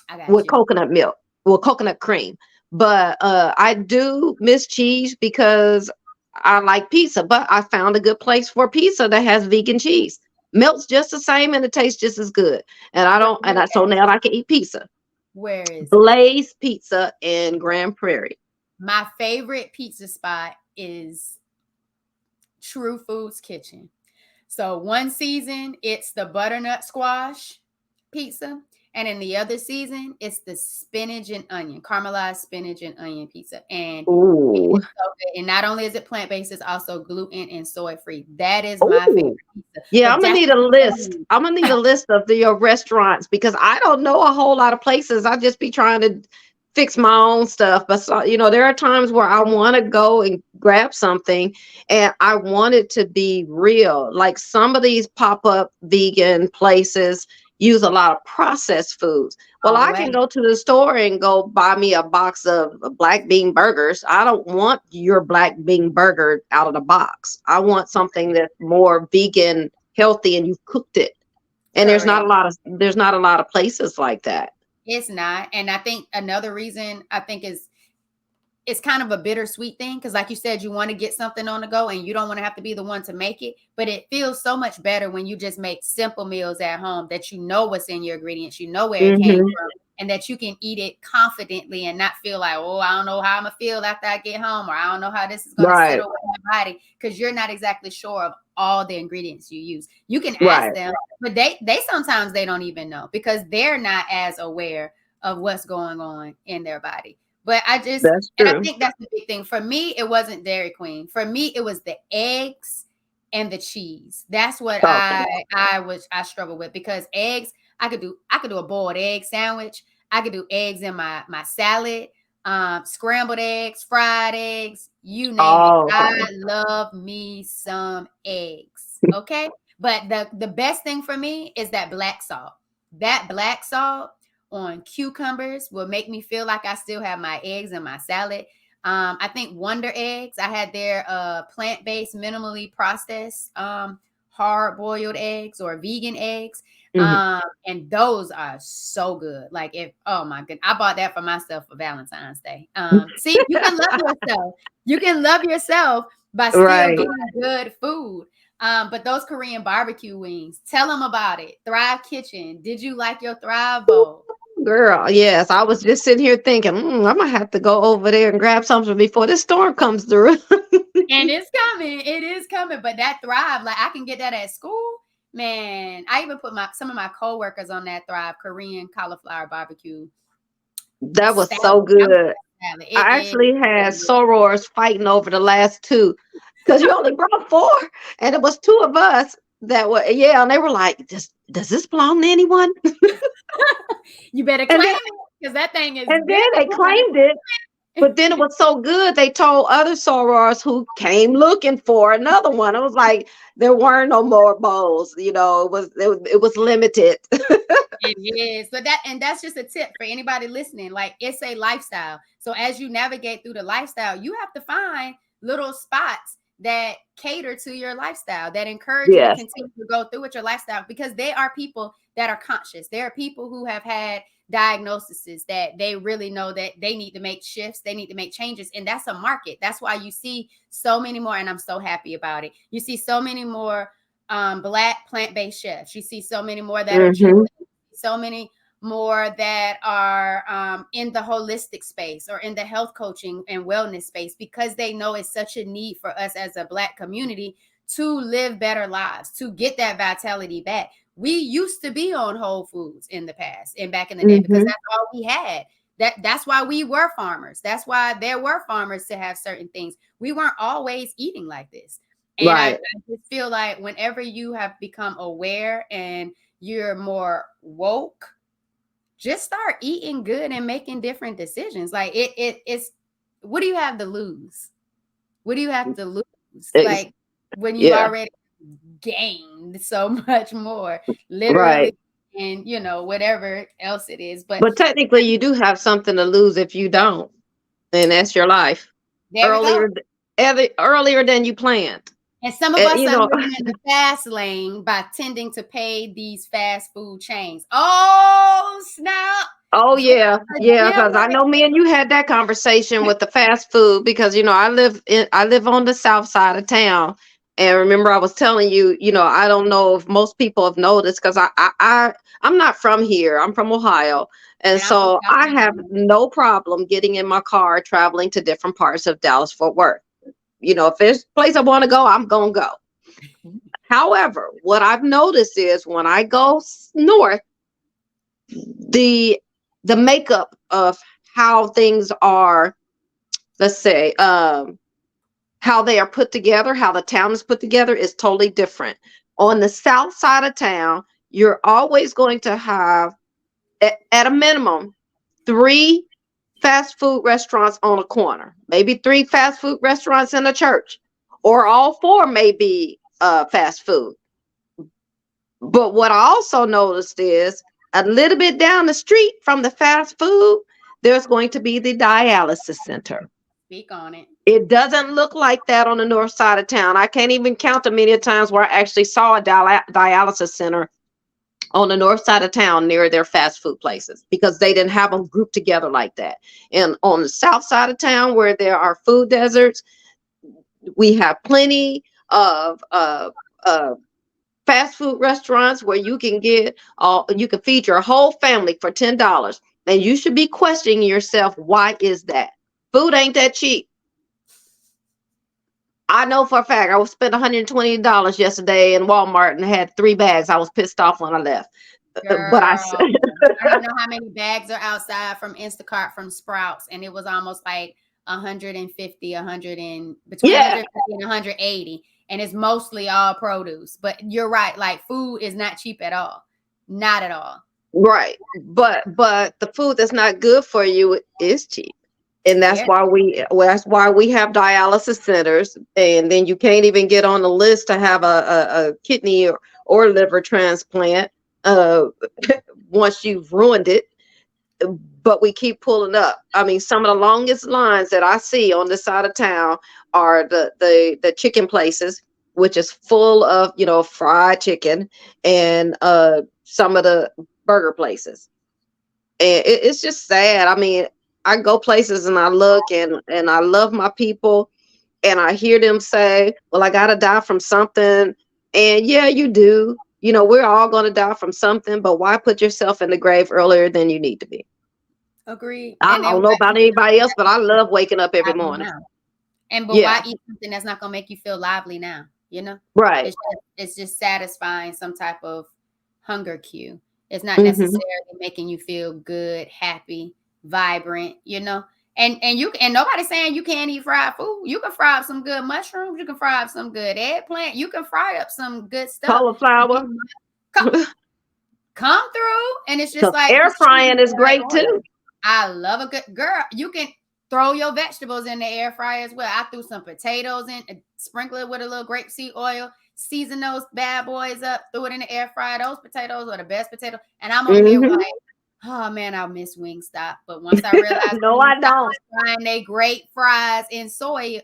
I got with you. coconut milk, well, coconut cream. But I do miss cheese because I like pizza. But I found a good place for pizza that has vegan cheese. Melts just the same and it tastes just as good. And I don't, and so now I can eat pizza. Where is it? Blaze Pizza in Grand Prairie. My favorite pizza spot is True Foods Kitchen. So one season it's the butternut squash pizza, and in the other season it's the spinach and onion, caramelized spinach and onion pizza. And it Ooh. is so good. And not only is it plant-based, it's also gluten and soy free. That is my favorite Ooh. pizza. Yeah, But I'm gonna need a list. definitely I'm gonna need a list of the restaurants because I don't know a whole lot of places. I just be trying to fix my own stuff. But so, there are times where I want to go and grab something, and I want it to be real. Like some of these pop-up vegan places use a lot of processed foods. Well, all the I way. can go to the store and go buy me a box of black bean burgers. I don't want your black bean burger out of the box. I want something that's more vegan, healthy, and you've cooked it. And Correct. there's not a lot of places like that. It's not. And I think another reason I think is it's kind of a bittersweet thing because, like you said, you want to get something on the go and you don't want to have to be the one to make it. But it feels so much better when you just make simple meals at home that you know what's in your ingredients, you know where it came Hmm. from, and that you can eat it confidently and not feel like, oh, I don't know how I'm gonna feel after I get home, or I don't know how this is gonna Right, settle with my body because you're not exactly sure of all the ingredients you use. You can ask right. them, but they sometimes they don't even know because they're not as aware of what's going on in their body. But That's and I true. think that's the big thing. For me, it wasn't Dairy Queen. For me, it was the eggs and the cheese. That's what Okay. I struggle with because eggs, I could do a boiled egg sandwich. I could do eggs in my salad, scrambled eggs, fried eggs, you name it. Oh, I okay. love me some eggs. Okay. But the best thing for me is that black salt. That black salt on cucumbers will make me feel like I still have my eggs in my salad. I think Wonder Eggs, I had their plant-based, minimally processed hard-boiled eggs or vegan eggs. Mhm. And those are so good. Like if oh my goodness, I bought that for myself for Valentine's Day. See, you can love yourself. You can love yourself by still Right. getting good food. But those Korean barbecue wings, tell them about it. Thrive Kitchen. Did you like your Thrive Bowl? Girl, yes. I was just sitting here thinking, I might have to go over there and grab something before this storm comes through. And it's coming. It is coming. But that Thrive, like I can get that at school. Man, I even put some of my coworkers on that Thrive Korean cauliflower barbecue That was salad. so I was good. salad. It I is actually so had good. sorors fighting over the last two because you only brought four, and it was two of us that were, yeah, and they were like, does this belong to anyone? You better And claim then it because that thing is and good. then they claimed it. But then it was so good, they told other sorors who came looking for another one. It was like there weren't no more bowls. It was limited. It is. But that's just a tip for anybody listening. Like it's a lifestyle. So as you navigate through the lifestyle, you have to find little spots that cater to your lifestyle, that encourage you to Yes. continue to go through with your lifestyle because they are people that are conscious. There are people who have had diagnoses that they really know that they need to make shifts, they need to make changes. And that's a market. That's why you see so many more, and I'm so happy about it. You see so many more black plant-based chefs. You see so many more that are Jewish, Hmm. so many more that are in the holistic space or in the health coaching and wellness space because they know it's such a need for us as a black community to live better lives, to get that vitality back. We used to be on Whole Foods in the past and back in the day because Hmm. that's all we had. That's why we were farmers. That's why there were farmers to have certain things. We weren't always eating like this. And I Right. just feel like whenever you have become aware and you're more woke, just start eating good and making different decisions. Like it's what do you have to lose? What do you have to lose? Ex- Like when you've yeah. already gained so much more, literally, Right. and whatever else it is. But But technically, you do have something to lose if you don't, and that's your life there we go. earlier, earlier than you planned. And some of us You are know, living in the fast lane by tending to pay these fast food chains. Oh, snap. oh yeah, yeah, Yeah, because I know me and you had that conversation with the fast food because I live on the south side of town. And remember I was telling you, I don't know if most people have noticed because I'm not from here. I'm from Ohio. And and I'm from so South I have Carolina. no problem getting in my car traveling to different parts of Dallas Fort Worth. If there's a place I want to go, I'm gonna go. However, what I've noticed is when I go north, the the makeup of how things are, let's say, how they are put together, how the town is put together is totally different. On the south side of town, you're always going to have at a minimum three fast food restaurants on a corner, maybe three fast food restaurants in a church, or all four may be fast food. But what I also noticed is a little bit down the street from the fast food, there's going to be the dialysis center. Speak on it. It doesn't look like that on the north side of town. I can't even count the many times where I actually saw a dialysis center on the north side of town near their fast food places because they didn't have them grouped together like that. And on the south side of town where there are food deserts, we have plenty of fast food restaurants where you can feed your whole family for $10. And you should be questioning yourself, why is that? Food ain't that cheap. I know for a fact I was spent $120 yesterday in Walmart and had 3 bags. I was pissed off when I left. But I said, Girl, I don't know how many bags are outside from Instacart from Sprouts, and it was almost like 150, 100 and between yeah, 150 and 180, and it's mostly all produce. But you're right, like food is not cheap at all, not at all. right. But the food that's not good for you is cheap. And Yeah, that's why we have dialysis centers, and then you can't even get on the list to have a kidney or liver transplant uh once you've ruined it. But we keep pulling up. I mean, some of the longest lines that I see on this side of town are the chicken places, which is full of fried chicken, and some of the burger places. And it's just sad. I mean, I go places and I look and I love my people, and I hear them say, "Well, I gotta die from something," and yeah, you do. We're all gonna die from something, but why put yourself in the grave earlier than you need to be? agreed. I And then don't know about anybody else, but I love waking up every lively morning. now. And but Yeah, why eat something that's not gonna make you feel lively now? You know, right. it's just satisfying some type of hunger cue. It's not Hmm. necessarily making you feel good, happy, vibrant. And nobody's saying you can't eat fried food. You can fry up some good mushrooms. You can fry up some good eggplant. You can fry up some good stuff. Cauliflower. Come, come through, and it's just Because like air just choosing frying is the right great oil. too. I love a good girl. You can throw your vegetables in the air fryer as well. I threw some potatoes in, sprinkle it with a little grapeseed oil, season those bad boys up, threw it in the air fryer. Those potatoes are the best potato. And I'm over here Hmm. like, oh man, I miss Wingstop. But once I realized No, I Wingstop don't. was frying they great fries in soy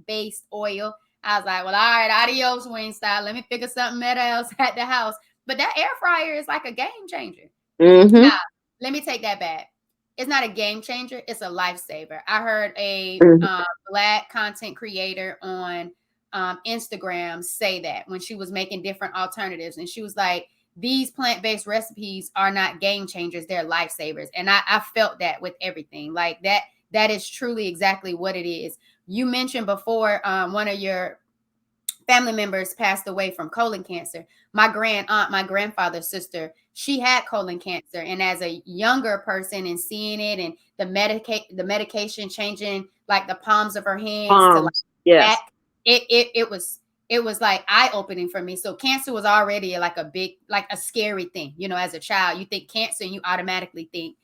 based oil, I was like, well, all right, adios Wingstop. Let me figure something else at the house. But that air fryer is like a game changer. Hmm. Now, let me take that back. It's not a game changer, it's a lifesaver. I heard a Hmm. Black content creator on Instagram say that when she was making different alternatives. And she was like, these plant-based recipes are not game changers, they're lifesavers. And I felt that with everything. Like that is truly exactly what it is. You mentioned before one of your family members passed away from colon cancer. My grand aunt, my grandfather's sister, she had colon cancer. And as a younger person and seeing it and the medication changing like the palms of her hands to like Palms. Yes. back, it was like eye opening for me. So cancer was already like a big, like a scary thing. As a child, you think cancer and you automatically think,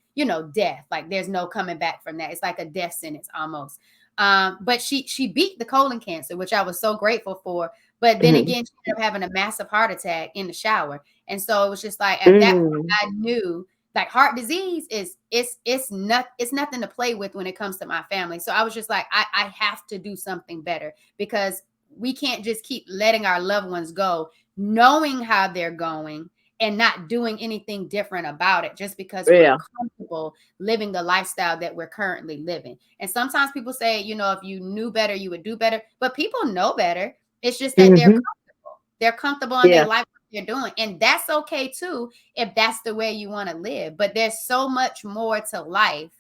death. Like there's no coming back from that. It's like a death sentence almost. But she beat the colon cancer, which I was so grateful for. But then Hmm. again, she ended up having a massive heart attack in the shower. And so it was just like at that point Mm. I knew like heart disease is it's nothing to play with when it comes to my family. So I was just like, I have to do something better because we can't just keep letting our loved ones go, knowing how they're going and not doing anything different about it just because we're Yeah. comfortable living the lifestyle that we're currently living. And sometimes people say, if you knew better, you would do better. But people know better. It's just that they're Hmm. comfortable. They're comfortable and they Yeah. like what they're doing. And that's okay too, if that's the way you want to live. But there's so much more to life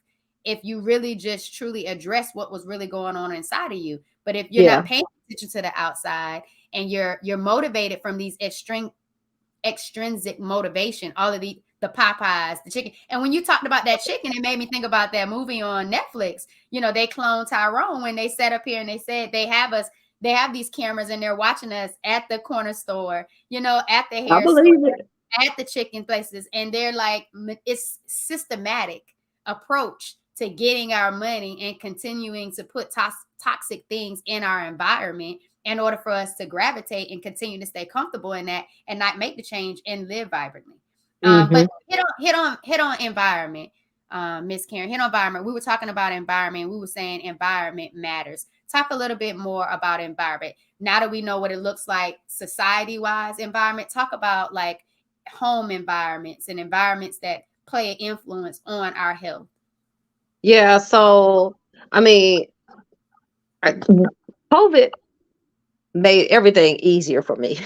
if you really just truly address what was really going on inside of you. But if you're Yeah. not paying attention to the outside and you're motivated from these extrinsic motivation, all of the Popeyes, the chicken. And when you talked about that chicken, it made me think about that movie on Netflix. They cloned Tyrone when they sat up here and they said they have these cameras and they're watching us at the corner store, at the I hair store, believe it. at the chicken places. And they're like, it's systematic approach to getting our money and continuing to put toxic things in our environment in order for us to gravitate and continue to stay comfortable in that and not make the change and live vibrantly. Hmm. But hit on environment, Miss Karen. Hit on environment. We were talking about environment. We were saying environment matters. Talk a little bit more about environment. Now that we know what it looks like society-wise, environment. Talk about like home environments and environments that play an influence on our health. Yeah. So, I mean, COVID made everything easier for me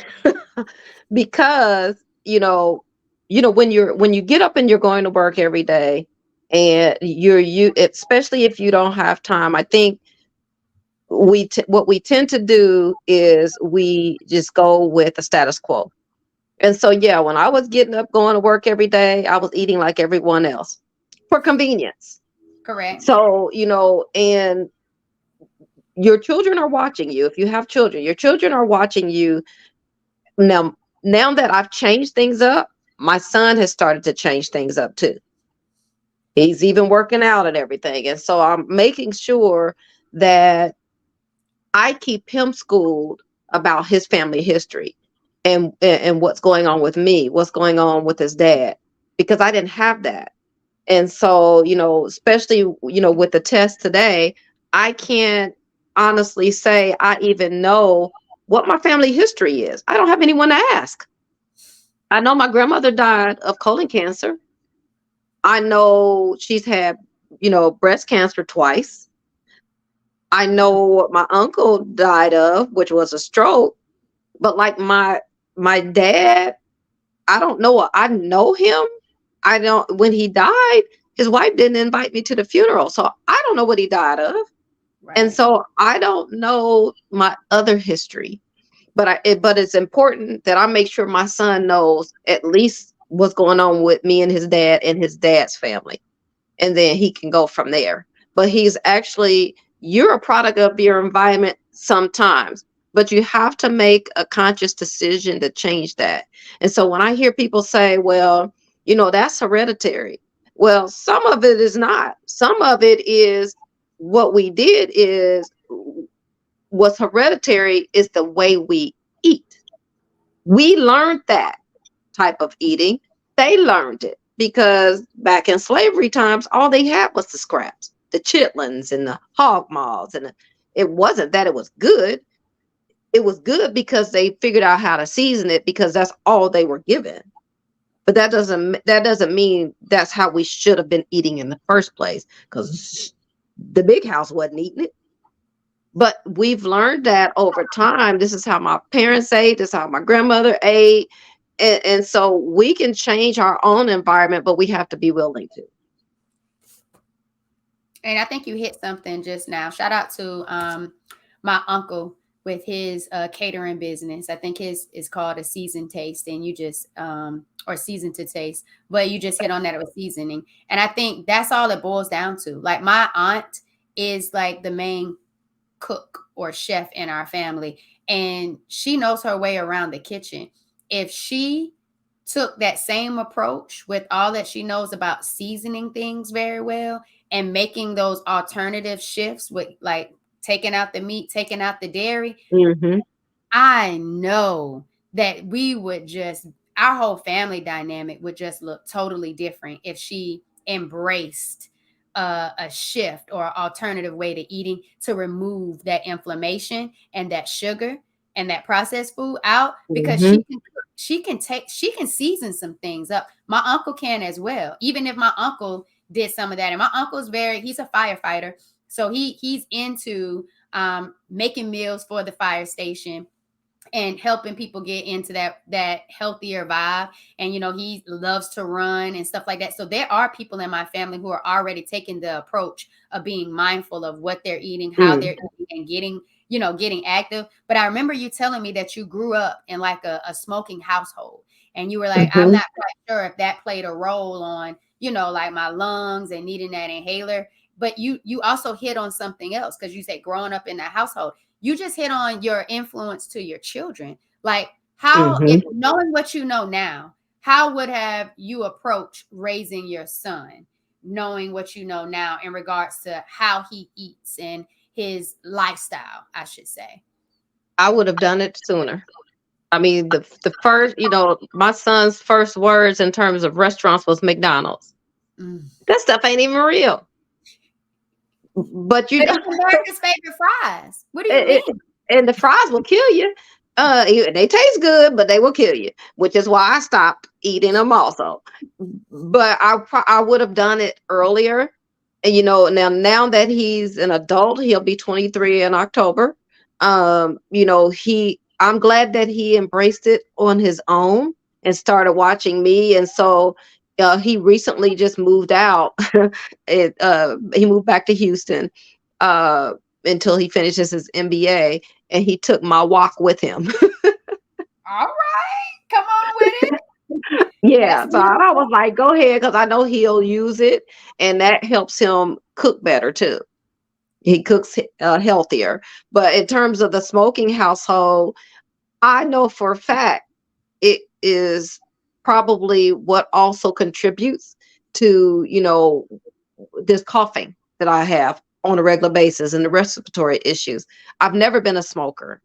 because when you get up and you're going to work every day, and you especially if you don't have time, I think what we tend to do is we just go with the status quo. And so, yeah, when I was getting up going to work every day, I was eating like everyone else for convenience. Correct. So, and your children are watching you. If you have children, your children are watching you. Now that I've changed things up, my son has started to change things up too. He's even working out and everything. And so I'm making sure that I keep him schooled about his family history and what's going on with me, what's going on with his dad, because I didn't have that. And so, especially, with the test today, I can't honestly say I even know what my family history is. I don't have anyone to ask. I know my grandmother died of colon cancer. I know she's had, breast cancer twice. I know what my uncle died of, which was a stroke. But like my dad, I don't know. I know him. I don't. When he died, his wife didn't invite me to the funeral, so I don't know what he died of, and Right. so I don't know my other history. But it's important that I make sure my son knows at least what's going on with me and his dad and his dad's family, and then he can go from there. But you're a product of your environment sometimes, but you have to make a conscious decision to change that. And so when I hear people say, well, that's hereditary. Well, some of it is not. Some of it is what we did is what's hereditary is the way we eat. We learned that type of eating. They learned it because back in slavery times, all they had was the scraps, the chitlins and the hog maws. And it wasn't that it was good. It was good because they figured out how to season it because that's all they were given. But that doesn't mean that's how we should have been eating in the first place because the big house wasn't eating it. But we've learned that over time. This is how my parents ate. This is how my grandmother ate. And so we can change our own environment, but we have to be willing to. And I think you hit something just now. Shout out to my uncle with his catering business. I think his is called a seasoned taste, and you just or season to taste, but you just hit on that with seasoning. And I think that's all it boils down to. Like my aunt is like the main cook or chef in our family, and she knows her way around the kitchen. If she took that same approach with all that she knows about seasoning things very well and making those alternative shifts with like taking out the meat, taking out the dairy, Hmm. I know that we would just, our whole family dynamic would just look totally different if she embraced a shift or alternative way to eating to remove that inflammation and that sugar and that processed food out, because Hmm. she can season some things up. My uncle can as well, even if my uncle did some of that. And my uncle's he's a firefighter, so he's into making meals for the fire station and helping people get into that healthier vibe. And he loves to run and stuff like that. So there are people in my family who are already taking the approach of being mindful of what they're eating, how they're eating, and getting active. But I remember you telling me that you grew up in like a smoking household, and you were like, I'm Hmm. not quite sure if that played a role on like my lungs and needing that inhaler. But you also hit on something else, because you said growing up in that household, you just hit on your influence to your children. Like, how, Hmm. if knowing what you know now, how would have you approach raising your son, knowing what you know now in regards to how he eats and his lifestyle, I should say? I would have done it sooner. I mean, the first, my son's first words in terms of restaurants was McDonald's. Mm. That stuff ain't even real. But But it's America's favorite fries. What do you it, mean? and the fries will kill you. They taste good, but they will kill you, which is why I stopped eating them also. But I would have done it earlier. And now that he's an adult, he'll be 23 in October. I'm glad that he embraced it on his own and started watching me. And so he recently just moved out. He moved back to Houston. Uh, until he finishes his MBA, and he took my walk with him. All right, come on with it. That's Yeah, so I beautiful. was like, go ahead, because I know he'll use it, and that helps him cook better too. He cooks healthier. But in terms of the smoking household, I know for a fact it is probably what also contributes to this coughing that I have on a regular basis and the respiratory issues. I've never been a smoker,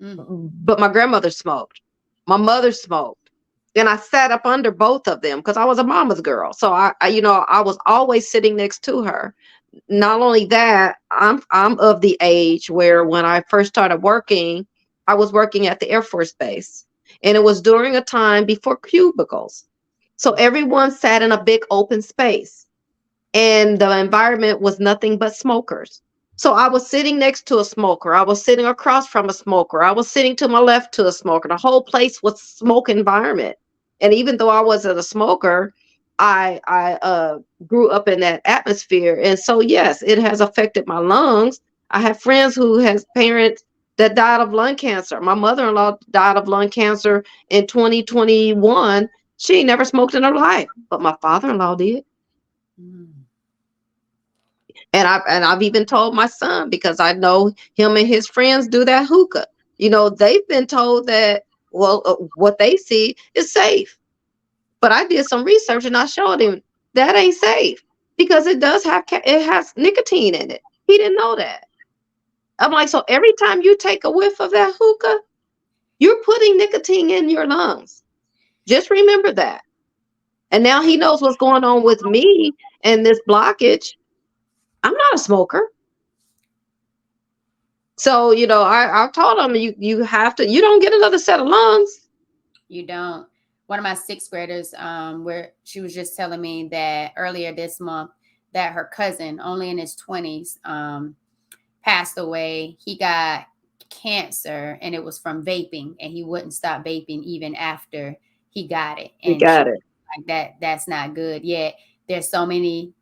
Mm. but my grandmother smoked. My mother smoked. And I sat up under both of them because I was a mama's girl. So I was always sitting next to her. Not only that, I'm of the age where when I first started working, I was working at the Air Force Base. And it was during a time before cubicles. So everyone sat in a big open space, and the environment was nothing but smokers. So I was sitting next to a smoker. I was sitting across from a smoker. I was sitting to my left to a smoker. The whole place was smoke environment. And even though I wasn't a smoker, I grew up in that atmosphere. And so yes, it has affected my lungs. I have friends who has parents that died of lung cancer. My mother-in-law died of lung cancer in 2021. She never smoked in her life, but my father-in-law did. Mm. And I've even told my son, because I know him and his friends do that hookah. They've been told that, well, what they see is safe. But I did some research and I showed him that ain't safe, because it has nicotine in it. He didn't know that. I'm like, so every time you take a whiff of that hookah, you're putting nicotine in your lungs. Just remember that. And now he knows what's going on with me and this blockage. I'm not a smoker. So, I told him, you have to, you don't get another set of lungs. You don't. One of my sixth graders, where she was just telling me that earlier this month that her cousin, only in his 20s, passed away. He got cancer, and it was from vaping, and he wouldn't stop vaping even after he got it. You And she got was it. like, that's not good. Yet there's so many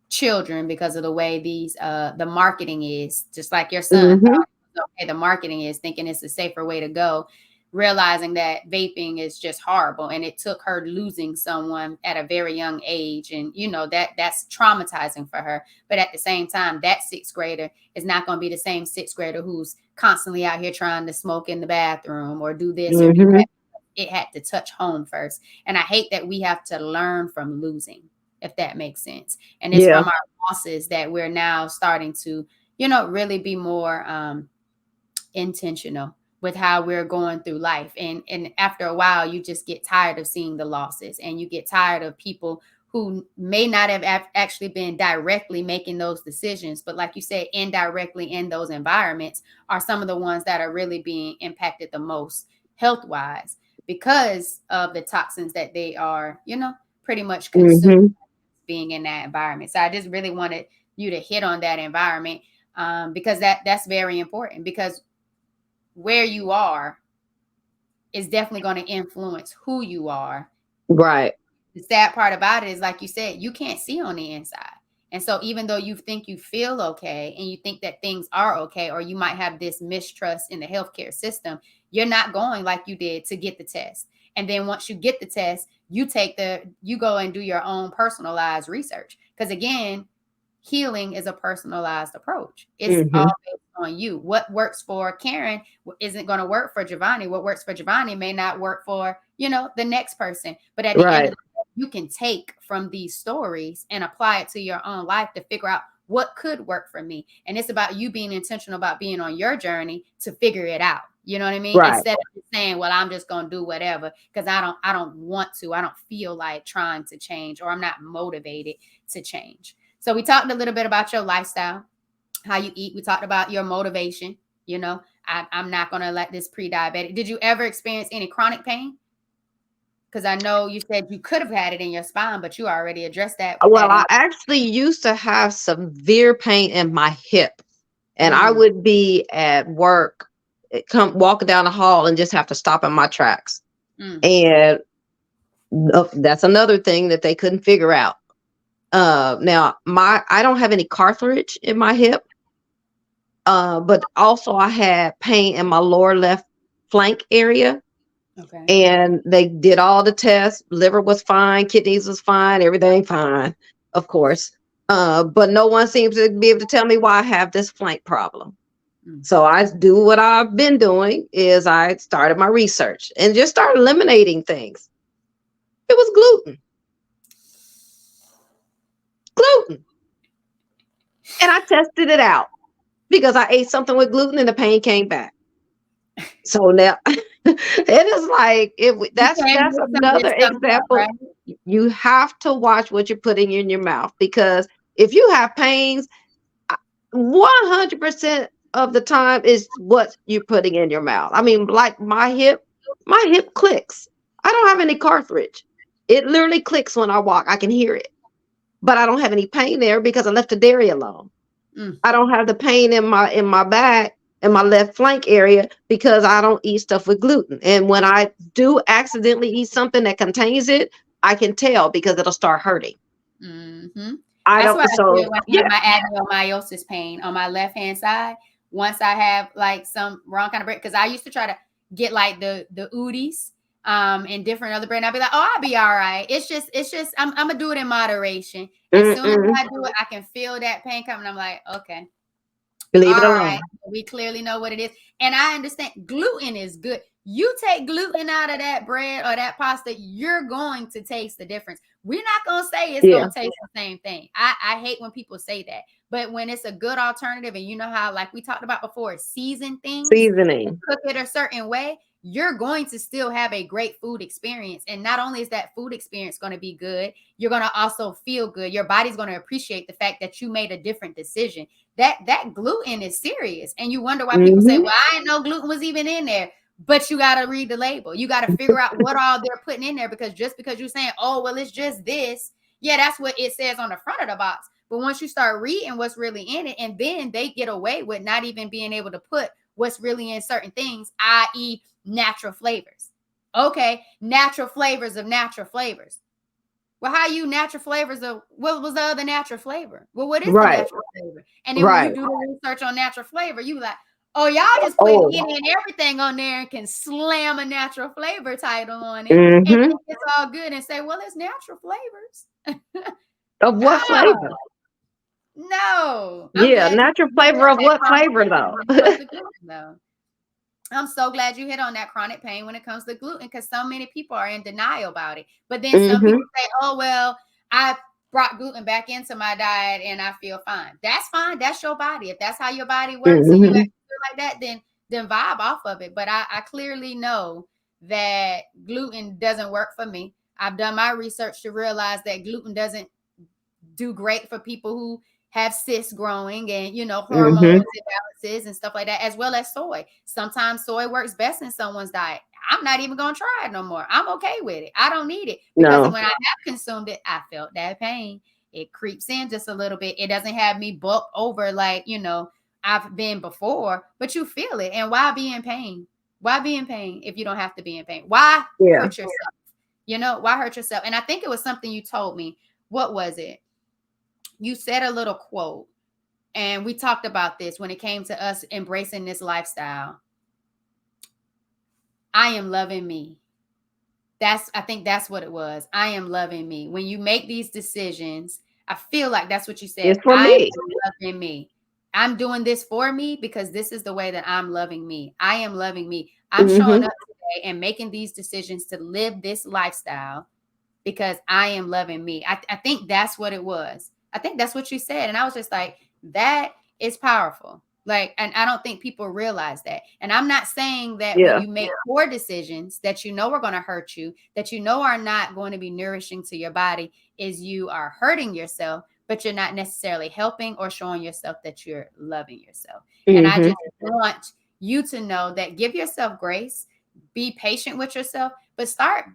children, because of the way the marketing is, just like your son Hmm. thought it was okay, the marketing is, thinking it's a safer way to go, realizing that vaping is just horrible. And it took her losing someone at a very young age, and that's traumatizing for her. But at the same time, that sixth grader is not going to be the same sixth grader who's constantly out here trying to smoke in the bathroom or do this or do Hmm. that. It had to touch home first. And I hate that we have to learn from losing, if that makes sense. And it's Yeah. from our losses that we're now starting to, really be more intentional with how we're going through life. And after a while, you just get tired of seeing the losses, and you get tired of people who may not have actually been directly making those decisions, but like you said, indirectly in those environments are some of the ones that are really being impacted the most health wise because of the toxins that they are, pretty much consuming Mm-hmm. being in that environment. So I just really wanted you to hit on that environment, because that's very important, because where you are is definitely going to influence who you are. Right. The sad part about it is, like you said, you can't see on the inside. And so even though you think you feel okay and you think that things are okay, or you might have this mistrust in the healthcare system, you're not going like you did to get the test. And then once you get the test, you go and do your own personalized research. Because again, healing is a personalized approach. It's all Mm-hmm. based on you. What works for Karen isn't going to work for Giovanni. What works for Giovanni may not work for, the next person. But at the end of Right. the day, you can take from these stories and apply it to your own life to figure out what could work for me. And it's about you being intentional about being on your journey to figure it out. You know what I mean? Right. Instead of saying, well, I'm just going to do whatever because I don't want to. I don't feel like trying to change, or I'm not motivated to change. So we talked a little bit about your lifestyle, how you eat. We talked about your motivation. I'm not going to let this pre-diabetic. Did you ever experience any chronic pain? Because I know you said you could have had it in your spine, but you already addressed that with Well, that. I actually used to have severe pain in my hip, and I Mm, would be at work, come walking down the hall, and just have to stop in my tracks. mm, And that's another thing that they couldn't figure out. Now I don't have any cartilage in my hip, but also I had pain in my lower left flank area, okay. and they did all the tests. Liver was fine, kidneys was fine, everything fine, of course. But no one seems to be able to tell me why I have this flank problem. Mm, So I do what I've been doing is I started my research and just started eliminating things. It was gluten, and I tested it out because I ate something with gluten and the pain came back. So now it is like you that's can that's make some of this another stuff up, example. right? You have to watch what you're putting in your mouth, because if you have pains, 100% of the time is what you're putting in your mouth. I mean, like my hip clicks. I don't have any cartilage. It literally clicks when I walk. I can hear it, but I don't have any pain there because I left the dairy alone. Mm, I don't have the pain in my back, in my left flank area, because I don't eat stuff with gluten. And when I do accidentally eat something that contains it, I can tell because it'll start hurting. mm-hmm. I That's what don't. I So feel when I have yeah. my adenomyosis pain on my left hand side. Once I have like some wrong kind of bread, because I used to try to get like the Udis, and different other brand. I'd be like, oh, I'll be all right. It's just I'm gonna do it in moderation. As soon as Mm-mm. I do it, I can feel that pain coming. I'm like, okay, Leave it all right, alone. we clearly know what it is. And I understand gluten is good. You take gluten out of that bread or that pasta, you're going to taste the difference. We're not going to say it's Yeah. going to taste the same thing. I hate when people say that. But when it's a good alternative, and you know how, like we talked about before, season things, Seasoning. cook it a certain way, you're going to still have a great food experience. And not only is that food experience going to be good, you're going to also feel good. Your body's going to appreciate the fact that you made a different decision. That gluten is serious. And you wonder why people say, Hmm. well, I didn't know gluten was even in there. But you got to read the label. You got to figure out what all they're putting in there, because just because you're saying, oh, well, it's just this. Yeah, that's what it says on the front of the box. But once you start reading what's really in it, and then they get away with not even being able to put what's really in certain things, i.e., natural flavors. Okay, natural flavors of natural flavors. Well, how you natural flavors of what was the other natural flavor? Well, what is the Right. natural flavor? And then when you Right. do the research on natural flavor, you like, oh, y'all just putting Oh. any and everything on there and can slam a natural flavor title on it and Hmm. think it's all good and say, well, it's natural flavors. Of what No, flavor? no. I'm Yeah, glad you natural hit flavor of that what chronic flavor pain though? when it comes to gluten, though. I'm so glad you hit on that chronic pain when it comes to gluten, because so many people are in denial about it. But then some Hmm. people say, oh, well, I brought gluten back into my diet and I feel fine. That's fine. That's your body. If that's how your body works and you Hmm. feel like that, then vibe off of it. But I clearly know that gluten doesn't work for me. I've done my research to realize that gluten doesn't do great for people who have cysts growing and, Mm-hmm. hormones imbalances and stuff like that, as well as soy. Sometimes soy works best in someone's diet. I'm not even going to try it no more. I'm okay with it. I don't need it because No. when I have consumed it, I felt that pain. It creeps in just a little bit. It doesn't have me bulk over like, I've been before, but you feel it. And why be in pain? Why be in pain if you don't have to be in pain? Why Yeah. hurt yourself? Why hurt yourself? And I think it was something you told me. What was it? You said a little quote, and we talked about this when it came to us embracing this lifestyle. I am loving me. I think that's what it was. I am loving me. When you make these decisions, I feel like that's what you said. It's for I am me. loving me. I'm doing this for me because this is the way that I'm loving me. I am loving me. I'm showing Mm-hmm. up today and making these decisions to live this lifestyle because I am loving me. I think that's what it was. I think that's what you said. And I was just like, that is powerful. Like, and I don't think people realize that. And I'm not saying that when Yeah. you make poor decisions that are going to hurt you, that are not going to be nourishing to your body, is you are hurting yourself, but you're not necessarily helping or showing yourself that you're loving yourself. And I Mm-hmm. just want you to know that give yourself grace, be patient with yourself, but start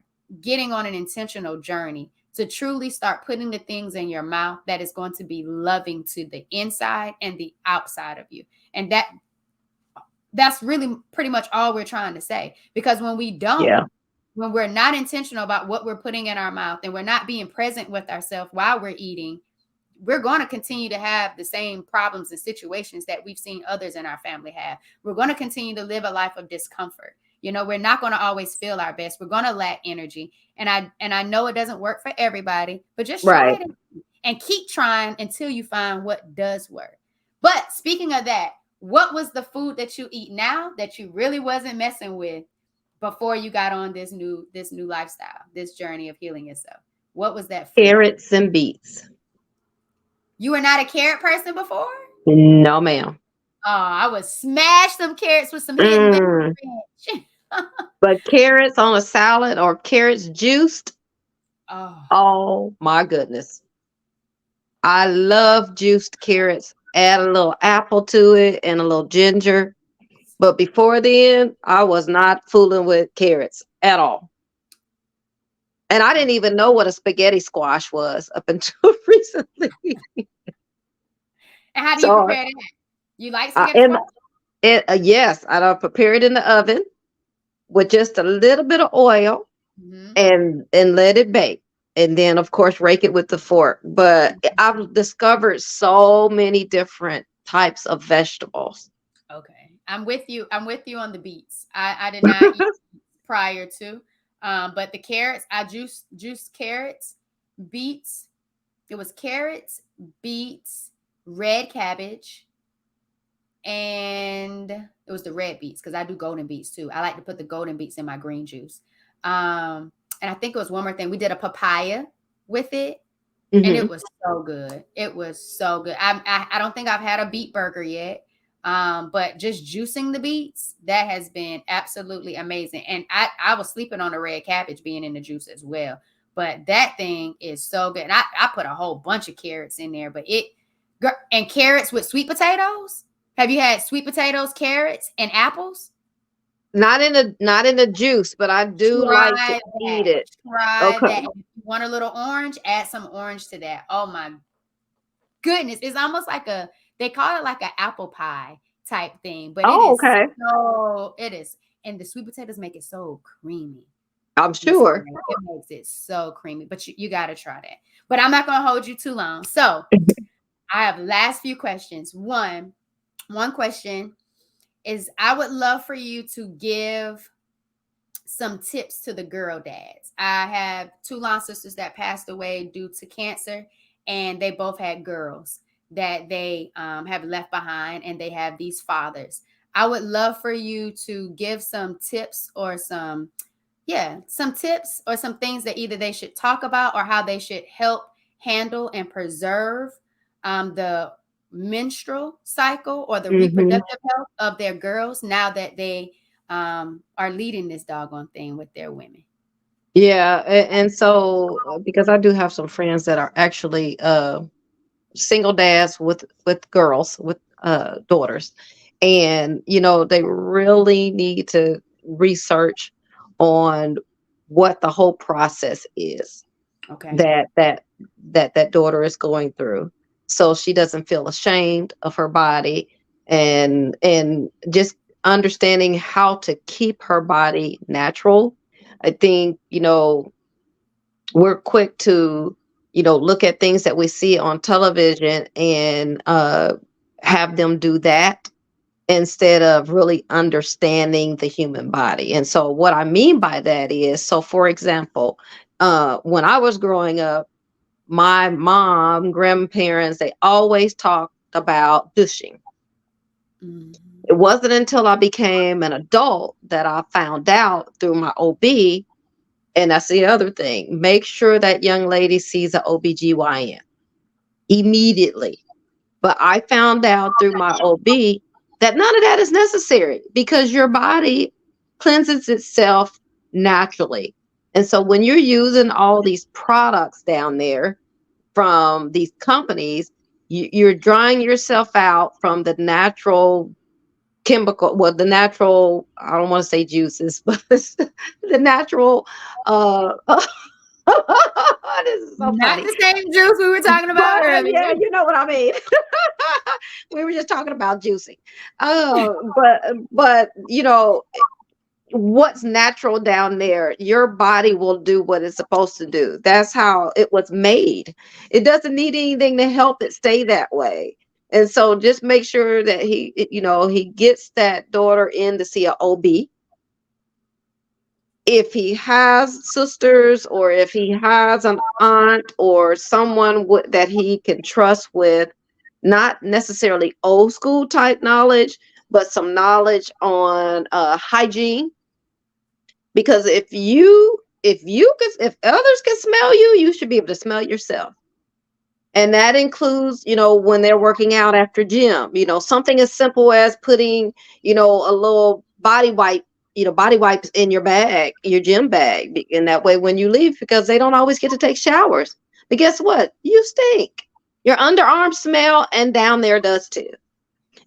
getting on an intentional journey to truly start putting the things in your mouth that is going to be loving to the inside and the outside of you. And that's really pretty much all we're trying to say. Because when we don't, Yeah. when we're not intentional about what we're putting in our mouth and we're not being present with ourselves while we're eating, we're going to continue to have the same problems and situations that we've seen others in our family have. We're going to continue to live a life of discomfort. We're not going to always feel our best. We're going to lack energy. And I know it doesn't work for everybody, but just try Right. it and keep trying until you find what does work. But speaking of that, what was the food that you eat now that you really wasn't messing with before you got on this new lifestyle, this journey of healing yourself? What was that food? Carrots and beets. You were not a carrot person before? No, ma'am. Oh, I would smash some carrots with some hidden Mm. veggies. But carrots on a salad or carrots juiced, Oh, oh my goodness. I love juiced carrots. Add a little apple to it and a little ginger. But before then, I was not fooling with carrots at all. And I didn't even know what a spaghetti squash was up until recently. and how do you So, prepare that? You like spaghetti and squash? yes, I don't prepare it in the oven with just a little bit of oil Mm-hmm. and let it bake. And then, of course, rake it with the fork. But I've discovered so many different types of vegetables. Okay, I'm with you. I'm with you on the beets. I did not eat prior to, but the carrots I juiced carrots, beets. It was carrots, beets, red cabbage, and it was the red beets because I do golden beets too. I like to put the golden beets in my green juice. And I think it was one more thing. We did a papaya with it, and it Hmm. was so good. It was so good. I don't think I've had a beet burger yet. But just juicing the beets, that has been absolutely amazing. And I was sleeping on the red cabbage being in the juice as well. But that thing is so good. And I put a whole bunch of carrots in there, but and carrots with sweet potatoes. Have you had sweet potatoes, carrots, and apples? Not in the juice, but I do like to Try eat that. it. Try Okay. that. If you want a little orange, add some orange to that. Oh my goodness. It's almost like they call it like an apple pie type thing, but Oh, okay. it is. And the sweet potatoes make it so creamy. I'm Listen, sure. it makes it so creamy, but you got to try that. But I'm not going to hold you too long. So I have last few questions. One question is I would love for you to give some tips to the girl dads. I have two long sisters that passed away due to cancer, and they both had girls that they have left behind, and they have these fathers. I would love for you to give some tips or some tips or some things that either they should talk about or how they should help handle and preserve the menstrual cycle or the Hmm. reproductive health of their girls now that they are leading this doggone thing with their women. Yeah, and so because I do have some friends that are actually single dads with girls with daughters, and they really need to research on what the whole process is Okay. that that daughter is going through, so she doesn't feel ashamed of her body, and just understanding how to keep her body natural. I think we're quick to look at things that we see on television and have them do that instead of really understanding the human body. And so what I mean by that is, so for example, when I was growing up, my mom, grandparents, they always talked about douching. Mhm. It wasn't until I became an adult that I found out through my OB. And that's the other thing. Make sure that young lady sees an OBGYN immediately. But I found out through my OB that none of that is necessary because your body cleanses itself naturally. And so when you're using all these products down there from these companies, you're drying yourself out from the natural chemical, well, the natural, I don't want to say juices, but the natural this is so Not funny. the same juice we were talking about But earlier. yeah, you know what I mean. We were just talking about juicing. But what's natural down there, your body will do what it's supposed to do. That's how it was made. It doesn't need anything to help it stay that way. And so just make sure that he gets that daughter in to see a OB. If he has sisters or if he has an aunt or someone that he can trust with, not necessarily old school type knowledge, but some knowledge on hygiene. Because if others can smell you, you should be able to smell yourself. And that includes, when they're working out after gym, something as simple as putting, a little body wipes in your bag, your gym bag. And that way, when you leave, because they don't always get to take showers. But guess what? You stink. Your underarms smell, and down there does too.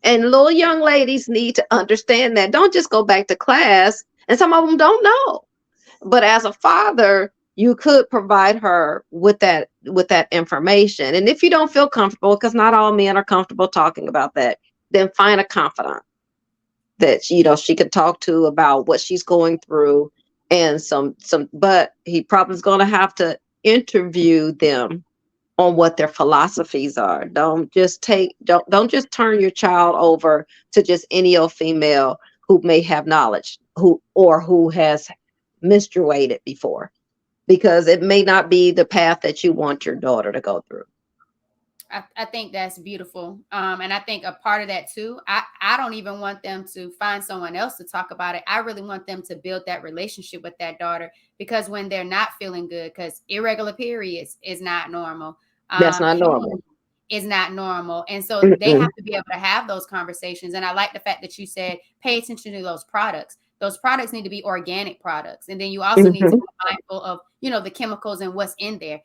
And little young ladies need to understand that. Don't just go back to class. And some of them don't know. But as a father, you could provide her with that information. And if you don't feel comfortable, because not all men are comfortable talking about that, then find a confidant that she could talk to about what she's going through, and but he probably is going to have to interview them on what their philosophies are. Don't just turn your child over to just any old female who may have knowledge, who has menstruated before, because it may not be the path that you want your daughter to go through. I think that's beautiful. And I think a part of that too, I don't even want them to find someone else to talk about it. I really want them to build that relationship with that daughter, because when they're not feeling good, because irregular periods is not normal. That's not normal. Pain is not normal. And so they Mm-mm. have to be able to have those conversations. And I like the fact that you said, pay attention to those products. Those products need to be organic products. And then you also need to Mhm. be mindful of, the chemicals and what's in there.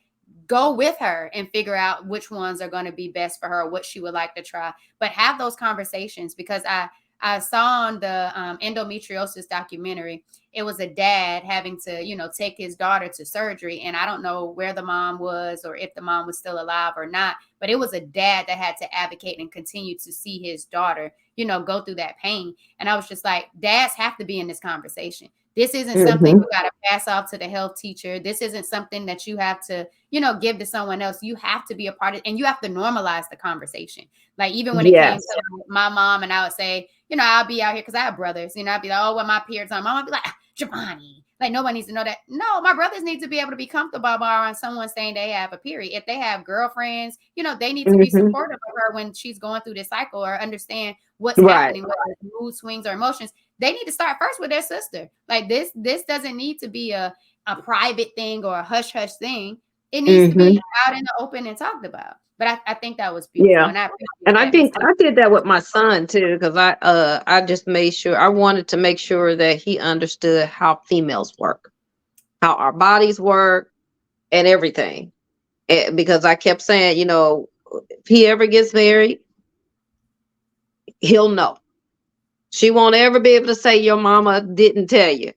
Go with her and figure out which ones are going to be best for her, what she would like to try. But have those conversations, because I saw on the endometriosis documentary, it was a dad having to, take his daughter to surgery. And I don't know where the mom was or if the mom was still alive or not, but it was a dad that had to advocate and continue to see his daughter, go through that pain. And I was just like, dads have to be in this conversation. This isn't something Mhm. you got to pass off to the health teacher. This isn't something that you have to, give to someone else. You have to be a part of, and you have to normalize the conversation. Like, even when it came Yes. to my mom, and I would say, I'll be out here because I have brothers. I'd be like, oh, when my periods on, mom would be like, Giovanni, like, nobody needs to know that. No, my brothers need to be able to be comfortable around someone saying they have a period. If they have girlfriends, they need to be Mhm. supportive of her when she's going through this cycle, or understand what's Right. happening, whether it's mood swings or emotions. They need to start first with their sister. Like, this doesn't need to be a private thing or a hush hush thing. It needs to be Mhm. out in the open and talked about. But I think that was beautiful, Yeah. and I And appreciate I that, Miss think T. I did that with my son too, because I just made sure I wanted to make sure that he understood how females work. how our bodies work, and everything. Because I kept saying, if he ever gets married, he'll know. She won't ever be able to say your mama didn't tell you.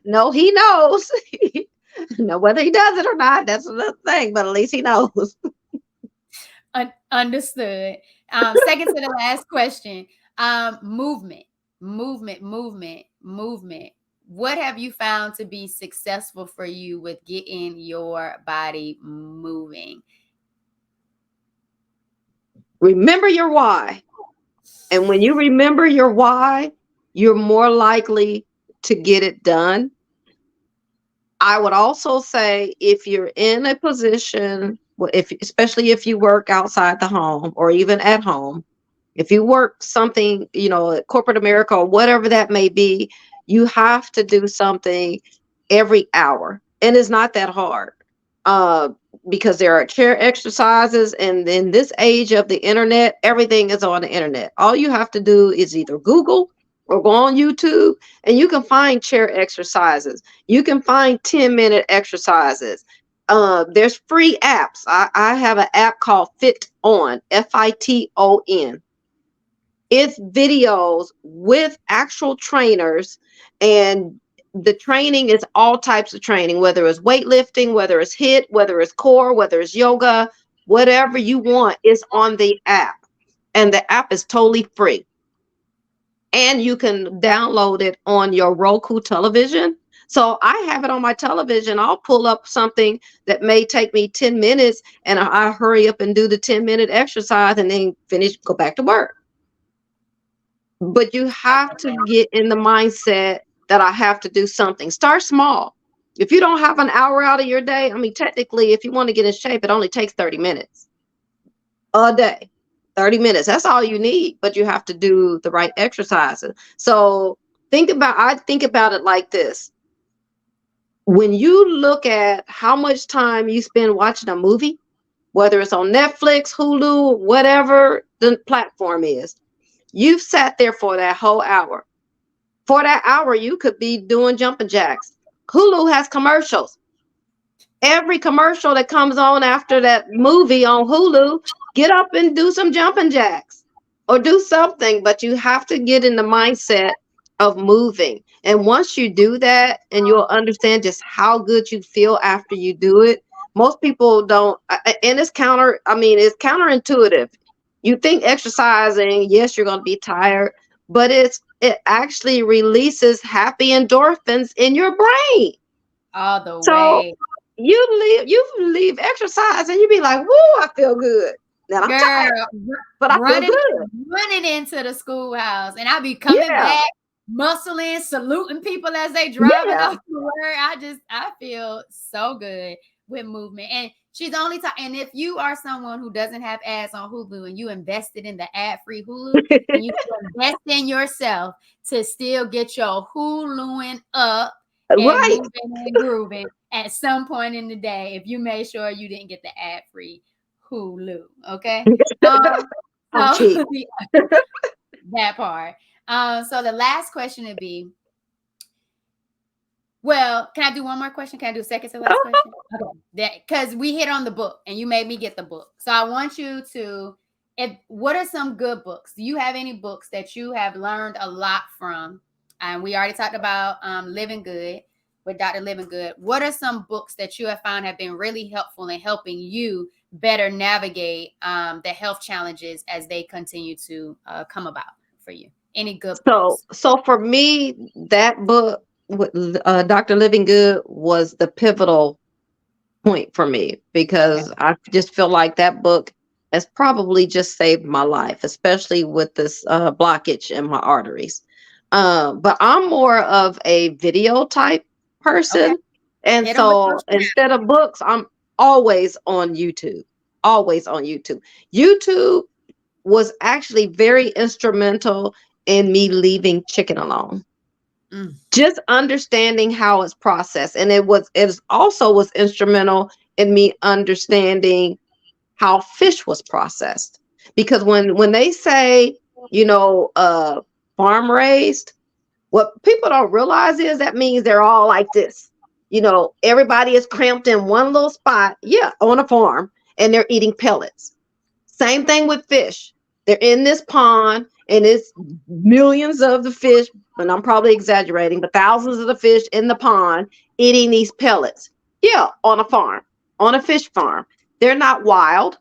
No, he knows. No, whether he does it or not, that's another thing, but at least he knows. Understood. Second to the last question. Movement, movement, movement, movement. What have you found to be successful for you with getting your body moving? Remember your why. And when you remember your why, you're more likely to get it done. I would also say if you're in a position, especially if you work outside the home or even at home, if you work something, corporate America or whatever that may be, you have to do something every hour. And it's not that hard because there are chair exercises. And in this age of the internet, everything is on the internet. All you have to do is either Google or go on YouTube, and you can find chair exercises. You can find 10-minute exercises. There's free apps. I have an app called FitOn, FITON. It's videos with actual trainers, and the training is all types of training, whether it's weightlifting, whether it's HIIT, whether it's core, whether it's yoga, whatever you want is on the app. And the app is totally free. And you can download it on your Roku television. So I have it on my television. I'll pull up something that may take me 10 minutes and I hurry up and do the 10-minute exercise and then finish, go back to work. But you have to get in the mindset that I have to do something. Start small. If you don't have an hour out of your day, technically, if you want to get in shape, it only takes 30 minutes a day. 30 minutes. That's all you need, but you have to do the right exercises. So I think about it like this. When you look at how much time you spend watching a movie, whether it's on Netflix, Hulu, whatever the platform is, you've sat there for that whole hour. For that hour, you could be doing jumping jacks. Hulu has commercials. Every commercial that comes on after that movie on Hulu, get up and do some jumping jacks or do something, but you have to get in the mindset of moving. And once you do that, and you'll understand just how good you feel after you do it. Most people don't, and it's counterintuitive. You think exercising, yes, you're going to be tired, but it actually releases happy endorphins in your brain. All the way. You leave exercise and you be like, whoa, I feel good. Now I'm tired, but I feel good. Running into the schoolhouse, and I be coming back, muscling, saluting people as they driving off to work. I feel so good with movement. And she's only talking. And if you are someone who doesn't have ads on Hulu and you invested in the ad-free Hulu, and you invest in yourself to still get your Huluing up and moving and grooving at some point in the day, if you made sure you didn't get the ad-free Hulu, okay? That part. So the last question would be, well, can I do one more question? Can I do a second to last question? Okay. Because we hit on the book and you made me get the book. So I want you to, what are some good books? Do you have any books that you have learned a lot from? And we already talked about Living Good with Dr. Living Good. What are some books that you have found have been really helpful in helping you better navigate the health challenges as they continue to come about for you? Any good books? So for me, that book, Dr. Living Good, was the pivotal point for me, because I just feel like that book has probably just saved my life, especially with this blockage in my arteries. But I'm more of a video type person. And so instead of books, I'm always on YouTube. YouTube was actually very instrumental in me leaving chicken alone. Just understanding how it's processed. And it also was instrumental in me understanding how fish was processed. Because when they say, farm raised, what people don't realize is that means they're all like this. Everybody is cramped in one little spot, yeah, on a farm, and they're eating pellets. Same thing with fish. They're in this pond, and it's millions of the fish, and I'm probably exaggerating, but thousands of the fish in the pond eating these pellets. Yeah, on a farm, on a fish farm. They're not wild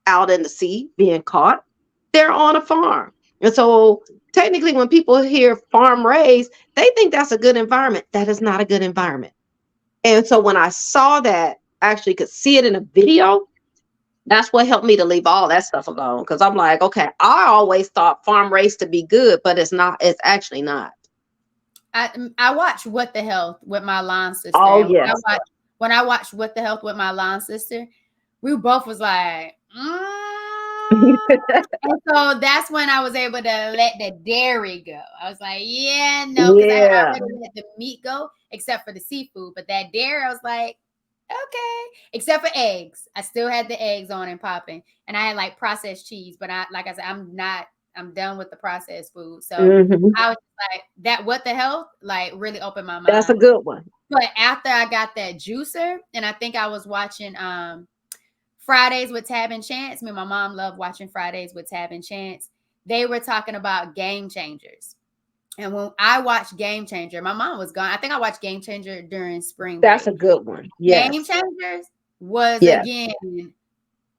out in the sea being caught. They're on a farm. And so technically when people hear farm raised, they think that's a good environment. That is not a good environment. And so when I saw that, I actually could see it in a video. That's what helped me to leave all that stuff alone. Because I'm like, okay, I always thought farm raised to be good, but it's not. It's actually not. I watched What the Health with my line sister. Oh, yes. When I watched What the Health with my line sister, we both was like, and so that's when I was able to let the dairy go. I was like, yeah, no, because I already let the meat go, except for the seafood. But that dairy, I was like, okay, except for eggs. I still had the eggs on and popping, and I had like processed cheese. But like I said, I'm done with the processed food. So I was like, that What the Health, like really opened my mind. That's a good one. But after I got that juicer, and I think I was watching Fridays with Tab and Chance. Me and my mom loved watching Fridays with Tab and Chance. They were talking about Game Changers. And when I watched Game Changer, my mom was gone. I think I watched Game Changer during spring break. That's a good one. Yes. Game Changers was again,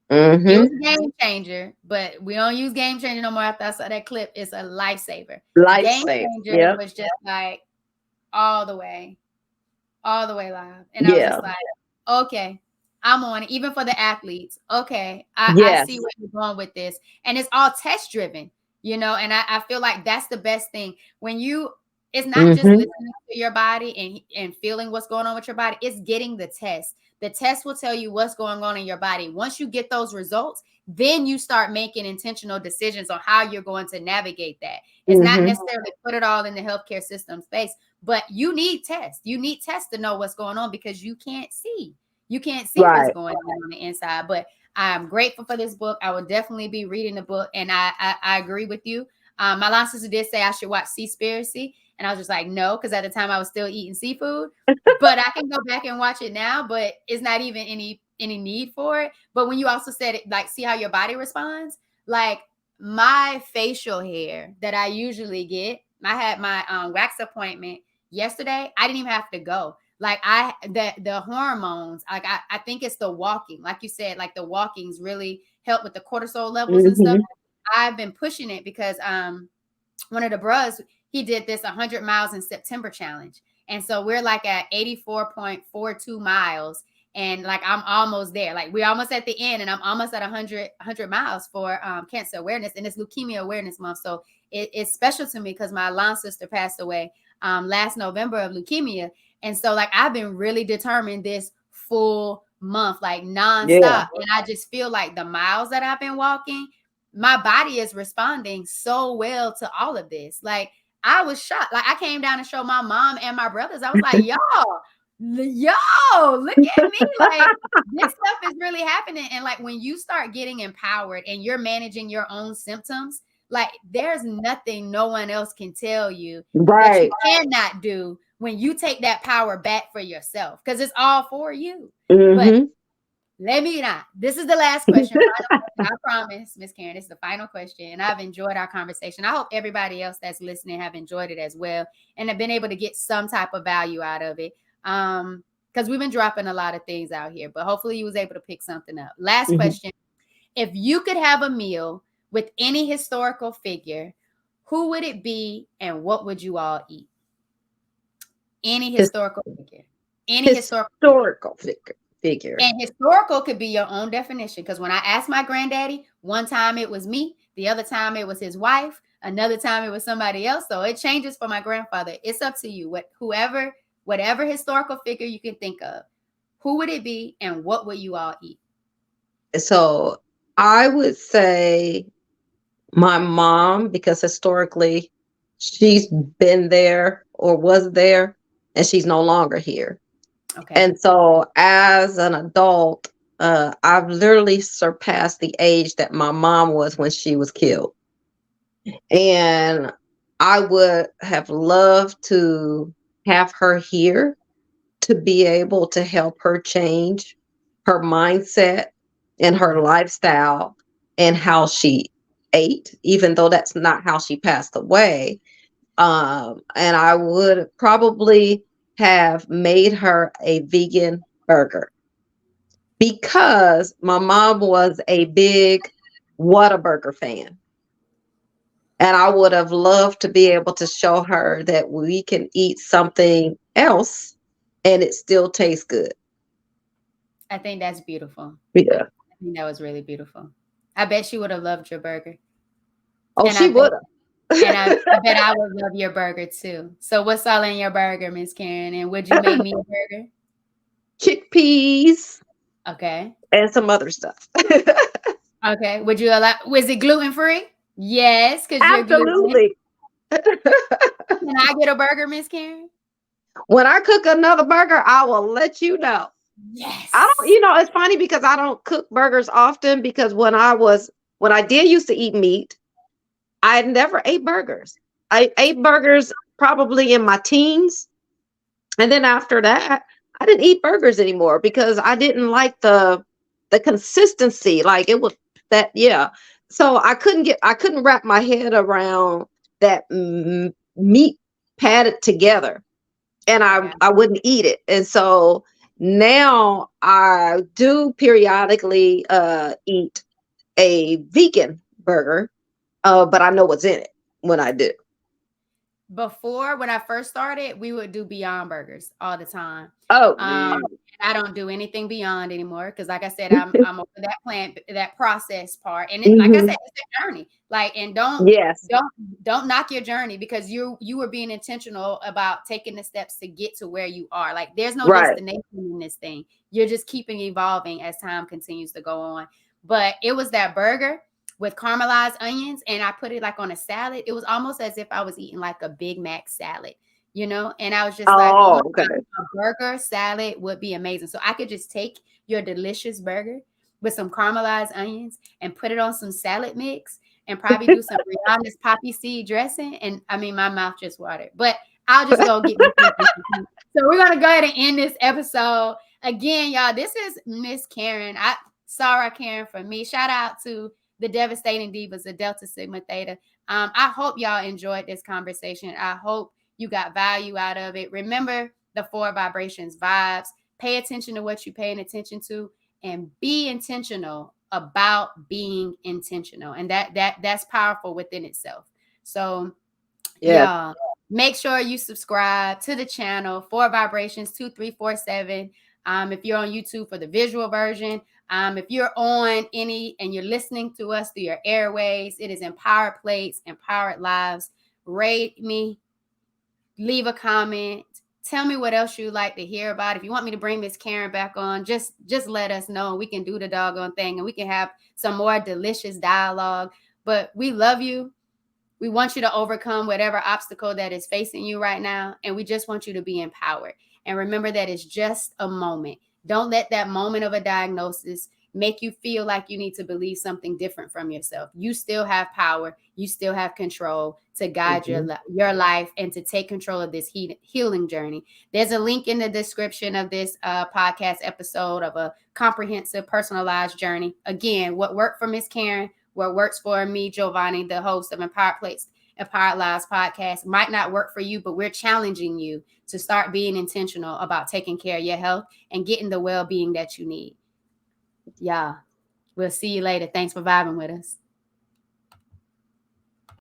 it was a game changer, but we don't use Game Changer no more after I saw that clip. It's a lifesaver. Game Changer was just like all the way live. And I was just like, okay, I'm on it. Even for the athletes. Okay, I see where you're going with this. And it's all test driven. And I feel like that's the best thing. When it's not just listening to your body and feeling what's going on with your body, it's getting the test. The test will tell you what's going on in your body. Once you get those results, then you start making intentional decisions on how you're going to navigate that. It's not necessarily put it all in the healthcare system space, but you need tests. You need tests to know what's going on because you can't see. You can't see what's going on the inside. But I'm grateful for this book. I will definitely be reading the book. And I agree with you. My line sister did say I should watch Seaspiracy. And I was just like, no, because at the time I was still eating seafood. But I can go back and watch it now. But it's not even any need for it. But when you also said it, like, see how your body responds. Like my facial hair that I usually get, I had my wax appointment yesterday. I didn't even have to go. Like the hormones, like I think it's the walking, like you said, like the walkings really help with the cortisol levels and stuff. I've been pushing it because one of the bros, he did this 100 miles in September challenge. And so we're like at 84.42 miles. And like, I'm almost there. Like we're almost at the end and I'm almost at 100 miles for cancer awareness. And it's Leukemia Awareness Month. So it's special to me because my line sister passed away last November of leukemia. And so like, I've been really determined this full month, like nonstop. And I just feel like the miles that I've been walking, my body is responding so well to all of this. Like I was shocked. Like I came down and showed my mom and my brothers. I was like, yo, look at me. Like this stuff is really happening. And like when you start getting empowered and you're managing your own symptoms, like there's nothing no one else can tell you that you cannot do when you take that power back for yourself, because it's all for you. But let me not. This is the last question. I promise, Miss Karen, this is the final question. And I've enjoyed our conversation. I hope everybody else that's listening have enjoyed it as well and have been able to get some type of value out of it. Because we've been dropping a lot of things out here, but hopefully you was able to pick something up. Last question. If you could have a meal with any historical figure, who would it be and what would you all eat? Any historical figure. Any historical figure. And historical could be your own definition. Because when I asked my granddaddy, one time it was me, the other time it was his wife, another time it was somebody else. So it changes for my grandfather. It's up to you. Whatever historical figure you can think of, who would it be and what would you all eat? So I would say my mom, because historically she's been there or was there and she's no longer here. Okay. And so as an adult, I've literally surpassed the age that my mom was when she was killed. And I would have loved to have her here to be able to help her change her mindset and her lifestyle and how she ate, even though that's not how she passed away. And I would probably have made her a vegan burger because my mom was a big Whataburger fan. And I would have loved to be able to show her that we can eat something else and it still tastes good. I think that's beautiful. Yeah. I think that was really beautiful. I bet she would have loved your burger. Oh, And she would have. and I bet I would love your burger too. So what's all in your burger, Miss Karen? And would you make me a burger? Chickpeas Okay. and some other stuff. Okay. Would you allow, was it gluten free? Yes, because you're gluten. Absolutely. Can I get a burger, Miss Karen? When I cook another burger, I will let you know. Yes. I don't, it's funny because I don't cook burgers often because when I did used to eat meat, I never ate burgers. I ate burgers probably in my teens. And then after that, I didn't eat burgers anymore because I didn't like the consistency. Like it was that, yeah. So I couldn't wrap my head around that meat padded together, and I wouldn't eat it. And so now I do periodically eat a vegan burger, but I know what's in it when I do. Before, when I first started, we would do Beyond Burgers all the time. Oh, I don't do anything Beyond anymore because, like I said, I'm over that process part, and like I said, it's a journey. Like, and don't knock your journey because you were being intentional about taking the steps to get to where you are. Like, there's no destination in this thing. You're just keeping evolving as time continues to go on. But it was that burger with caramelized onions, and I put it like on a salad. It was almost as if I was eating like a Big Mac salad, and I was just like, oh my God, a burger salad would be amazing. So I could just take your delicious burger with some caramelized onions and put it on some salad mix and probably do some Rihanna's poppy seed dressing. And I mean, my mouth just watered, but I'll just go get me. So we're going to go ahead and end this episode. Again, y'all, this is Miss Karen. Sarah Karen for me. Shout out to the Devastating Divas, the Delta Sigma Theta. I hope y'all enjoyed this conversation. I hope you got value out of it. Remember the 4 vibrations, vibes. Pay attention to what you're paying attention to, and be intentional about being intentional. And that's powerful within itself. So yeah, make sure you subscribe to the channel, 4 vibrations 2347. If you're on YouTube for the visual version. If you're on any and you're listening to us through your airways, it is Empowered Plates, Empowered Lives. Rate me, leave a comment, tell me what else you'd like to hear about. If you want me to bring Miss Karen back on, just let us know. We can do the doggone thing and we can have some more delicious dialogue. But we love you. We want you to overcome whatever obstacle that is facing you right now. And we just want you to be empowered. And remember that it's just a moment. Don't let that moment of a diagnosis make you feel like you need to believe something different from yourself. You still have power. You still have control to guide your life and to take control of this healing journey. There's a link in the description of this podcast episode of a comprehensive personalized journey. Again, what worked for Miss Karen, what works for me, Giovanni, the host of Empowered Plates, Empowered Lives podcast, might not work for you, but we're challenging you to start being intentional about taking care of your health and getting the well-being that you need. Yeah. We'll see you later. Thanks for vibing with us.